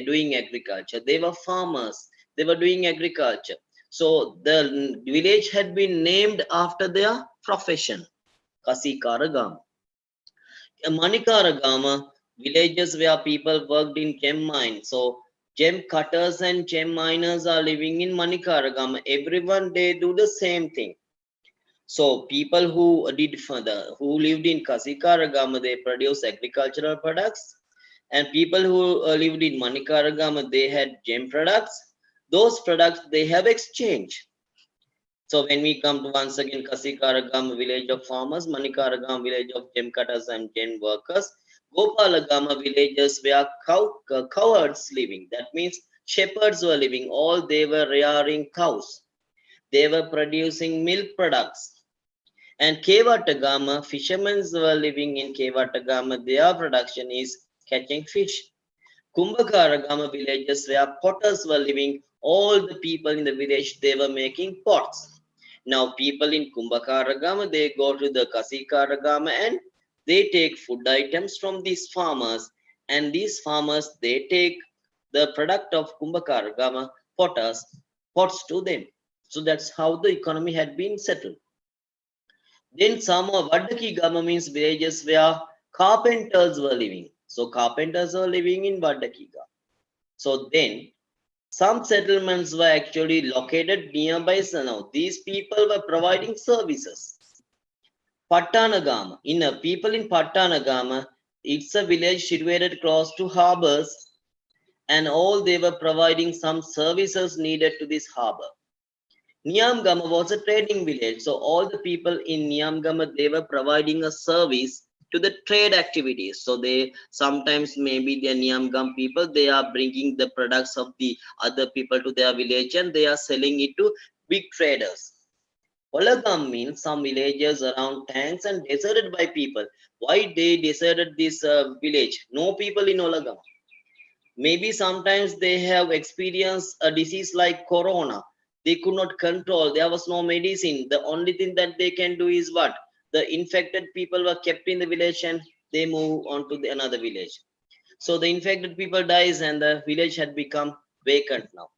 Speaker 2: doing agriculture. They were farmers. They were doing agriculture. So the village had been named after their profession, Kasikaragama. Manikaragama, villages where people worked in gem mines. So gem cutters and gem miners are living in Manikaragama. Everyone, they do the same thing. So people who who lived in Kasikaragama, they produce agricultural products, and people who lived in Manikaragama, they had gem products. Those products they have exchanged. So when we come to once again Kasikaragama, village of farmers, Manikaragama, village of gem cutters and gem workers, Gopalagama, villages where cowards living. That means shepherds were living. All they were rearing cows. They were producing milk products. And Kevatagama, fishermen were living in Kevatagama. Their production is catching fish. Kumbhakaragama villages where potters were living. All the people in the village, they were making pots. Now people in Kumbhakaragama, they go to the Kasikaragama and they take food items from these farmers, and these farmers, they take the product of Kumbhakaragama pots to them. So that's how the economy had been settled. Then some of Vadakigama means villages where carpenters were living. So carpenters were living in Vadakiga. So then some settlements were actually located nearby. So now these people were providing services. Pattanagama, people in Pattanagama, it's a village situated close to harbors, and all they were providing some services needed to this harbor. Niyamgama was a trading village, so all the people in Niyamgama, they were providing a service to the trade activities. So they sometimes, maybe the Niyamgam people, they are bringing the products of the other people to their village and they are selling it to big traders. Olagam means some villages around tanks and deserted by people. Why they deserted this village? No people in Olagam. Maybe sometimes they have experienced a disease like corona. They could not control. There was no medicine. The only thing that they can do is what? The infected people were kept in the village and they move on to another village. So the infected people dies and the village had become vacant now.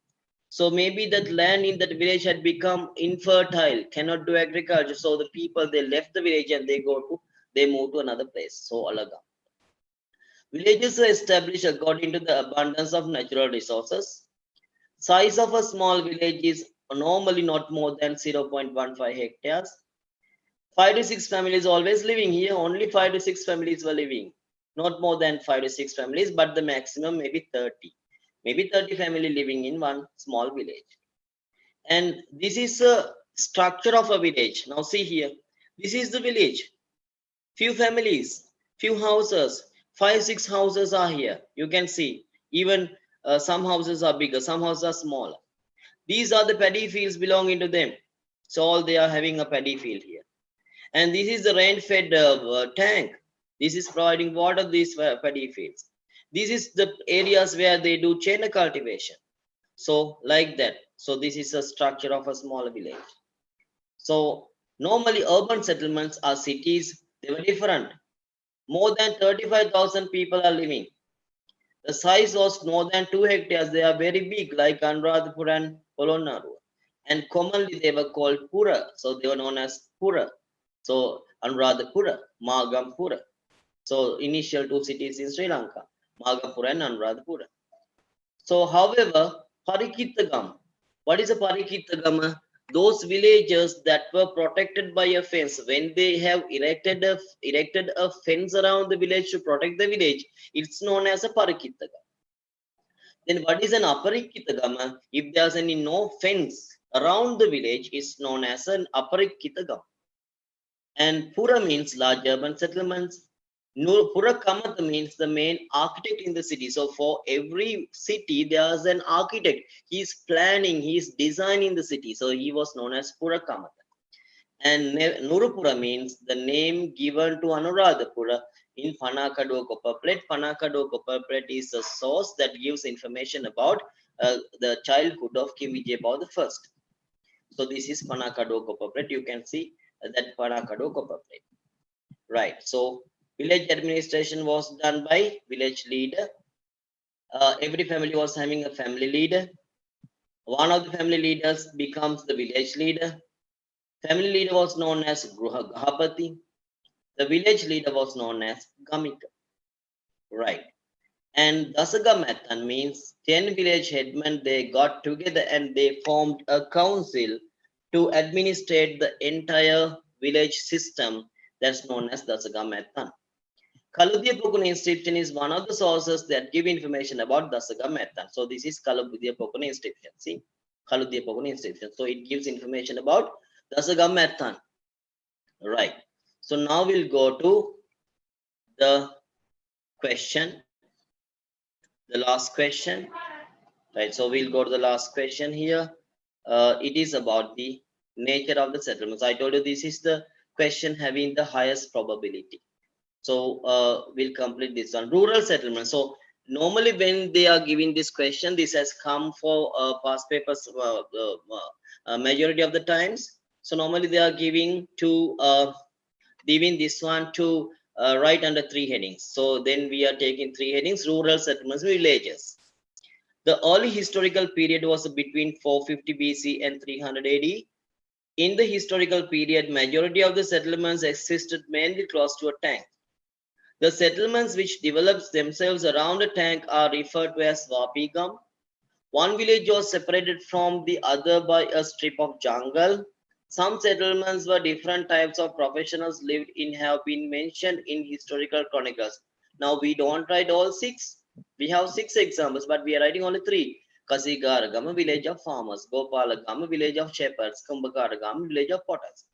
Speaker 2: So maybe that land in that village had become infertile, cannot do agriculture. So the people, they left the village and they move to another place. So Alaga. Villages are established according to the abundance of natural resources. Size of a small village is normally not more than 0.15 hectares. 5 to 6 families always living here. Only 5 to 6 families were living. Not more than 5 to 6 families, but the maximum maybe 30. Maybe 30 family living in one small village. And this is a structure of a village. Now see here. This is the village. Few families, few houses, 5 6 houses are here. You can see even some houses are bigger, some houses are smaller. These are the paddy fields belonging to them. So all they are having a paddy field here. And this is the rain fed tank. This is providing water to these paddy fields. This is the areas where they do chena cultivation. So like that. So this is a structure of a small village. So normally urban settlements are cities. They were different. More than 35,000 people are living. The size was more than 2 hectares. They are very big, like Anuradhapura and Polonnaruwa. And commonly they were called Pura. So they were known as Pura. So Anuradhapura, Magampura. So initial two cities in Sri Lanka, Magampura and Anuradhapura. So however, Parikittagam. What is a Parikittagam? Those villages that were protected by a fence, when they have erected a fence around the village to protect the village, it's known as a Parikittagam. Then what is an Aparikittagam? If there's any no fence around the village, it's known as an Aparikittagam. And Pura means large urban settlements. Pura Kamat means the main architect in the city. So for every city, there's an architect. He's planning, he's designing the city. So he was known as Pura Kamat. And Nurupura means the name given to Anuradhapura in Panakado Copper Plate. Panakado Copper Plate is a source that gives information about the childhood of King Vijayapal I. So this is Panakado Copper Plate. You can see that Panakado Copper Plate. Right. So village administration was done by village leader. Every family was having a family leader. One of the family leaders becomes the village leader. Family leader was known as Grahapati. The village leader was known as Gamika. Right. And Dasagamathan means 10 village headmen, they got together and they formed a council to administrate the entire village system that's known as Dasagamathan. Kaludiyapokuna inscription is one of the sources that give information about Dasagamathan. So this is Kaludiyapokuna inscription. See, Kaludiyapokuna inscription. So it gives information about Dasagamathan. Right. So now we'll go to the question, the last question. Right. So we'll go to the last question here. It is about the nature of the settlements. I told you this is the question having the highest probability. So we'll complete this one. Rural settlement. So normally when they are giving this question, this has come for past papers majority of the times. So normally they are giving this one to write under three headings. So then we are taking three headings: rural settlements, villages. The early historical period was between 450 BC and 300 AD. In the historical period, majority of the settlements existed mainly close to a tank. The settlements which developed themselves around a tank are referred to as Vapigam. One village was separated from the other by a strip of jungle. Some settlements where different types of professionals lived in have been mentioned in historical chronicles. Now we don't write all six. We have six examples, but we are writing only three. Kasigaragam, a village of farmers; Gopalagam, a village of shepherds; Kumbhakaragam, a village of potters.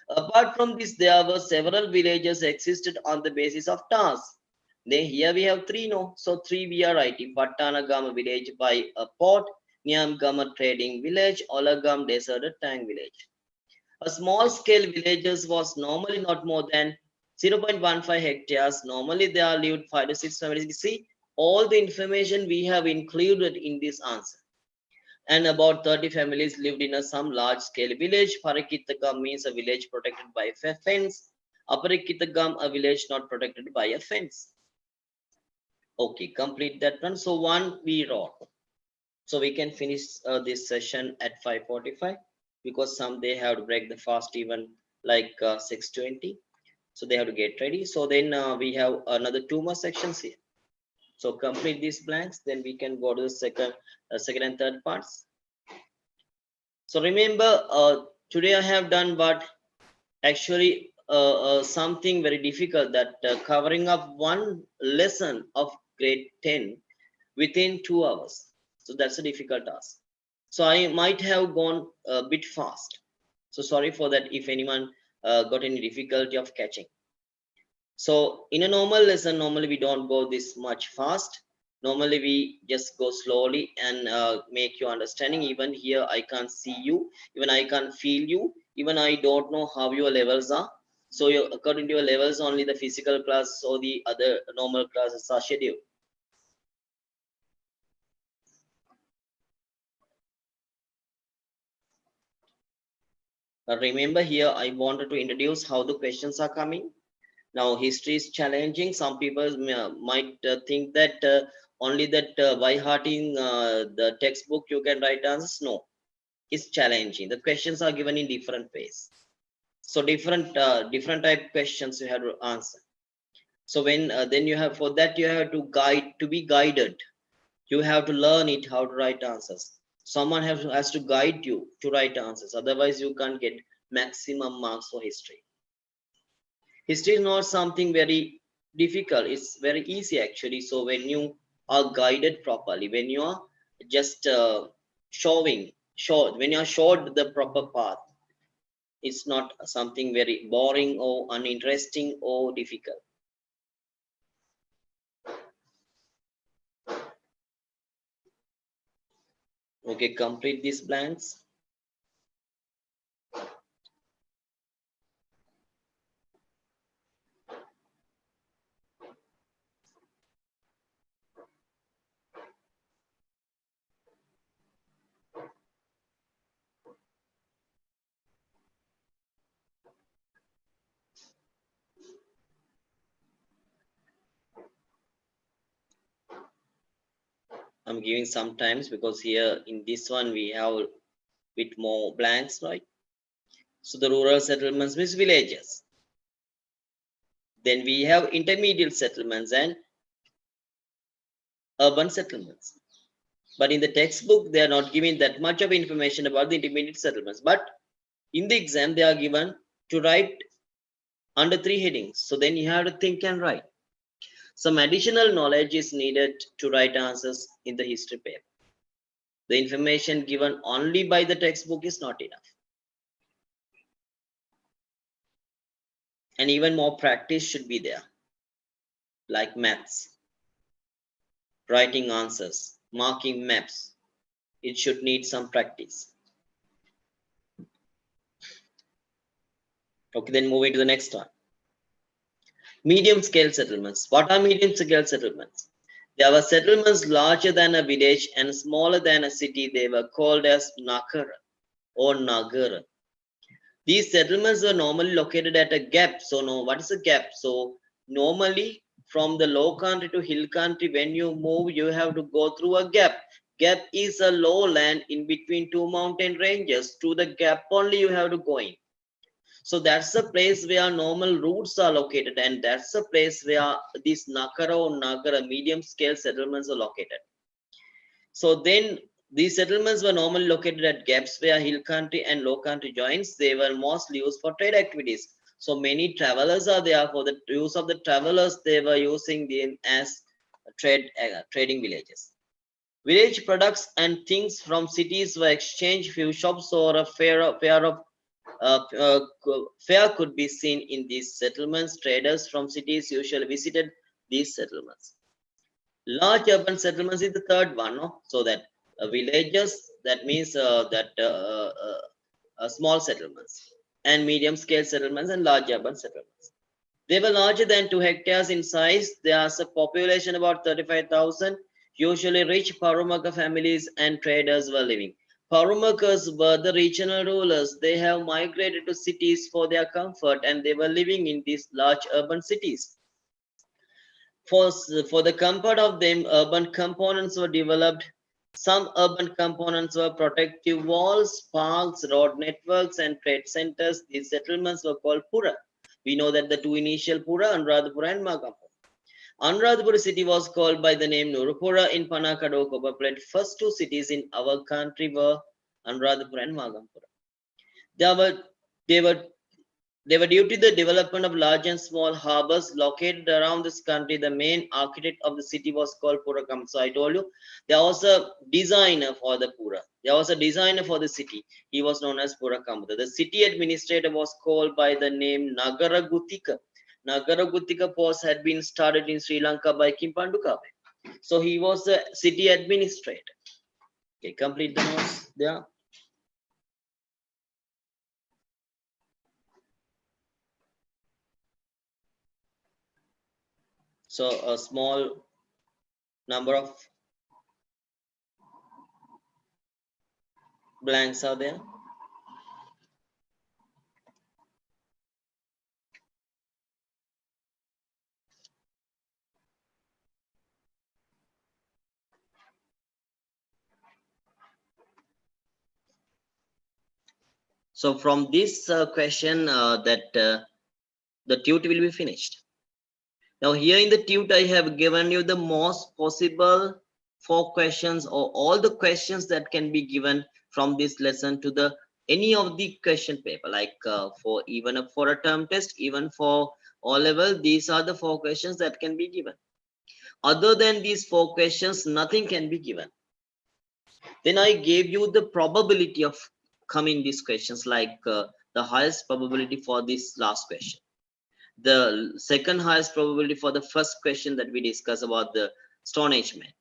Speaker 2: Apart from this, there were several villages existed on the basis of tasks. Then here we have three, no? So three we are writing: Pattanagam village by a port, Niamgam trading village, Olagam deserted tank village. A small scale villages was normally not more than 0.15 hectares. Normally they are lived 5 to 6 families. See, all the information we have included in this answer. And about 30 families lived in some large-scale village. Parakitagam means a village protected by a fence. Aparikitagam, a village not protected by a fence. Okay, complete that one. So one we wrote. So we can finish this session at 5:45 because some they have to break the fast even like 6:20. So they have to get ready. So then we have another two more sections here. So complete these blanks, then we can go to the second and third parts. So remember, today I have done but actually something very difficult, that covering up one lesson of grade 10 within 2 hours. So that's a difficult task. So I might have gone a bit fast. So sorry for that if anyone got any difficulty of catching. So in a normal lesson, normally we don't go this much fast. Normally we just go slowly and make you understanding. Even here I can't see you, even I can't feel you, even I don't know how your levels are. So according to your levels, only the physical class or the other normal classes are scheduled. Remember here I wanted to introduce how the questions are coming. Now history is challenging. Some people might think that only that by hearting the textbook you can write answers. No, it's challenging. The questions are given in different ways. So different type questions you have to answer. So when then you have, for that you have to be guided. You have to learn it how to write answers. Someone has to guide you to write answers. Otherwise you can't get maximum marks for history. History is not something very difficult, it's very easy actually. So when you are guided properly, when you are just when you are showed the proper path, it's not something very boring or uninteresting or difficult. Okay, complete these blanks. I'm giving some times because here in this one we have bit more blanks, right? So the rural settlements means villages. Then we have intermediate settlements and urban settlements. But in the textbook, they are not giving that much of information about the intermediate settlements. But in the exam, they are given to write under three headings. So then you have to think and write. Some additional knowledge is needed to write answers in the history paper. The information given only by the textbook is not enough. And even more practice should be there, like maths, writing answers, marking maps. It should need some practice. Okay, then moving to the next one. Medium scale settlements. What are medium scale settlements? There were settlements larger than a village and smaller than a city. They were called as Nakara or Nagara. These settlements were normally located at a gap. So, no, what is a gap? So, normally from the low country to hill country, when you move, you have to go through a gap. Gap is a lowland in between two mountain ranges. To the gap only you have to go in. So that's the place where normal routes are located, and that's the place where these Nakara or Nagara medium scale settlements are located. So then these settlements were normally located at gaps where hill country and low country joins. They were mostly used for trade activities. So many travelers are there. For the use of the travelers, they were using them as trading villages. Village products and things from cities were exchanged. Few shops or a fair could be seen in these settlements. Traders from cities usually visited these settlements. Large urban settlements is the third one, no? So that villages, that means small settlements, and medium scale settlements and large urban settlements. They were larger than 2 hectares in size. There's a population about 35,000. Usually rich Parumaka families and traders were living. Parumakas were the regional rulers. They have migrated to cities for their comfort, and they were living in these large urban cities. For the comfort of them, urban components were developed. Some urban components were protective walls, parks, road networks, and trade centers. These settlements were called Pura. We know that the two initial Pura, Anuradhapura and Magampura. Anuradhapura city was called by the name Nurupura in Panakado Copper Plate. First two cities in our country were Anuradhapura and Magampura. They were, they were they were due to the development of large and small harbors located around this country. The main architect of the city was called Purakam. So I told you there was a designer for the Pura. There was a designer for the city. He was known as Purakamudha. The city administrator was called by the name Nagara Gutika. Nagara Gutika post had been started in Sri Lanka by Kim Pandukabe. So he was the city administrator. Okay, complete the notes there. So a small number of blanks are there. So from this question the tute will be finished. Now here in the tute I have given you the most possible 4 questions or all the questions that can be given from this lesson to the any of the question paper, like for even for a term test, even for O level, these are the 4 questions that can be given. Other than these 4 questions, nothing can be given. Then I gave you the probability of coming these questions, like the highest probability for this last question, the second highest probability for the first question that we discussed about the Stone Age man.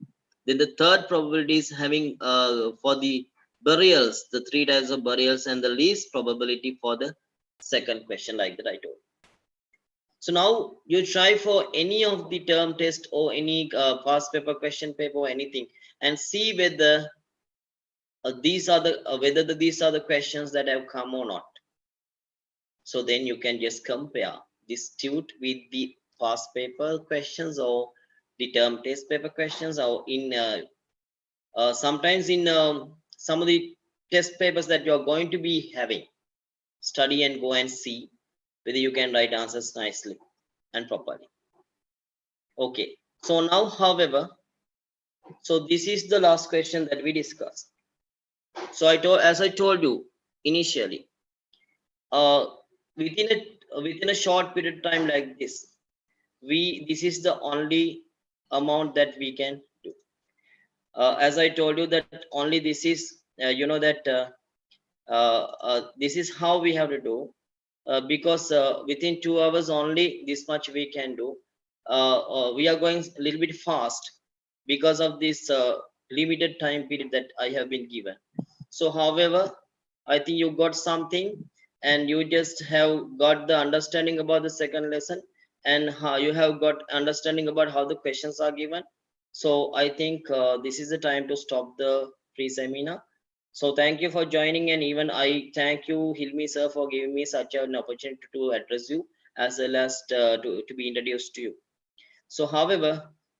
Speaker 2: Then the third probability is having for the burials, the 3 types of burials, and the least probability for the second question, like that I told. So now you try for any of the term test or any past paper, question paper, or anything, and see whether these are the these are the questions that have come or not. So then you can just compare this tute with the past paper questions or the term test paper questions, or in sometimes in some of the test papers that you are going to be having. Study and go and see whether you can write answers nicely and properly. Okay, so now however, so this is the last question that we discussed. So as I told you initially, within a short period of time like this, this is the only amount that we can do. As I told you that only this is this is how we have to do, because within 2 hours only this much we can do. We are going a little bit fast because of this limited time period that I have been given. So however, I think you got something, and you just have got the understanding about the second lesson, and how you have got understanding about how the questions are given. So I think this is the time to stop the free seminar. So thank you for joining, and even I thank you, Hilmi sir, for giving me such an opportunity to address you as well as to be introduced to you. So, however,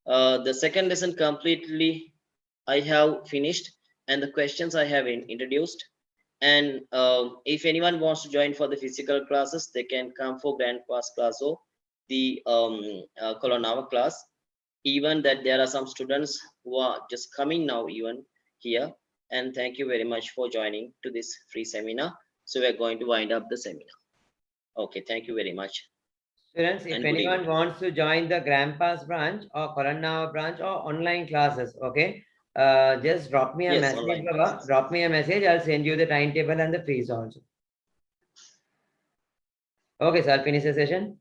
Speaker 2: the second lesson completely I have finished, and the questions I have introduced. And if anyone wants to join for the physical classes, they can come for grand pass class or the Kolonava class. Even that there are some students who are just coming now even here. And thank you very much for joining to this free seminar. So we are going to wind up the seminar. Okay, thank you very much
Speaker 1: Students, if
Speaker 2: and good evening.
Speaker 1: anyone wants to join the Grandpa's branch or Koranawa branch or online classes, okay, just drop me a
Speaker 2: Yes,
Speaker 1: message,
Speaker 2: online
Speaker 1: Baba.
Speaker 2: classes.
Speaker 1: Drop me a message. I'll send you the timetable and the fees also. Okay, so I'll finish the session.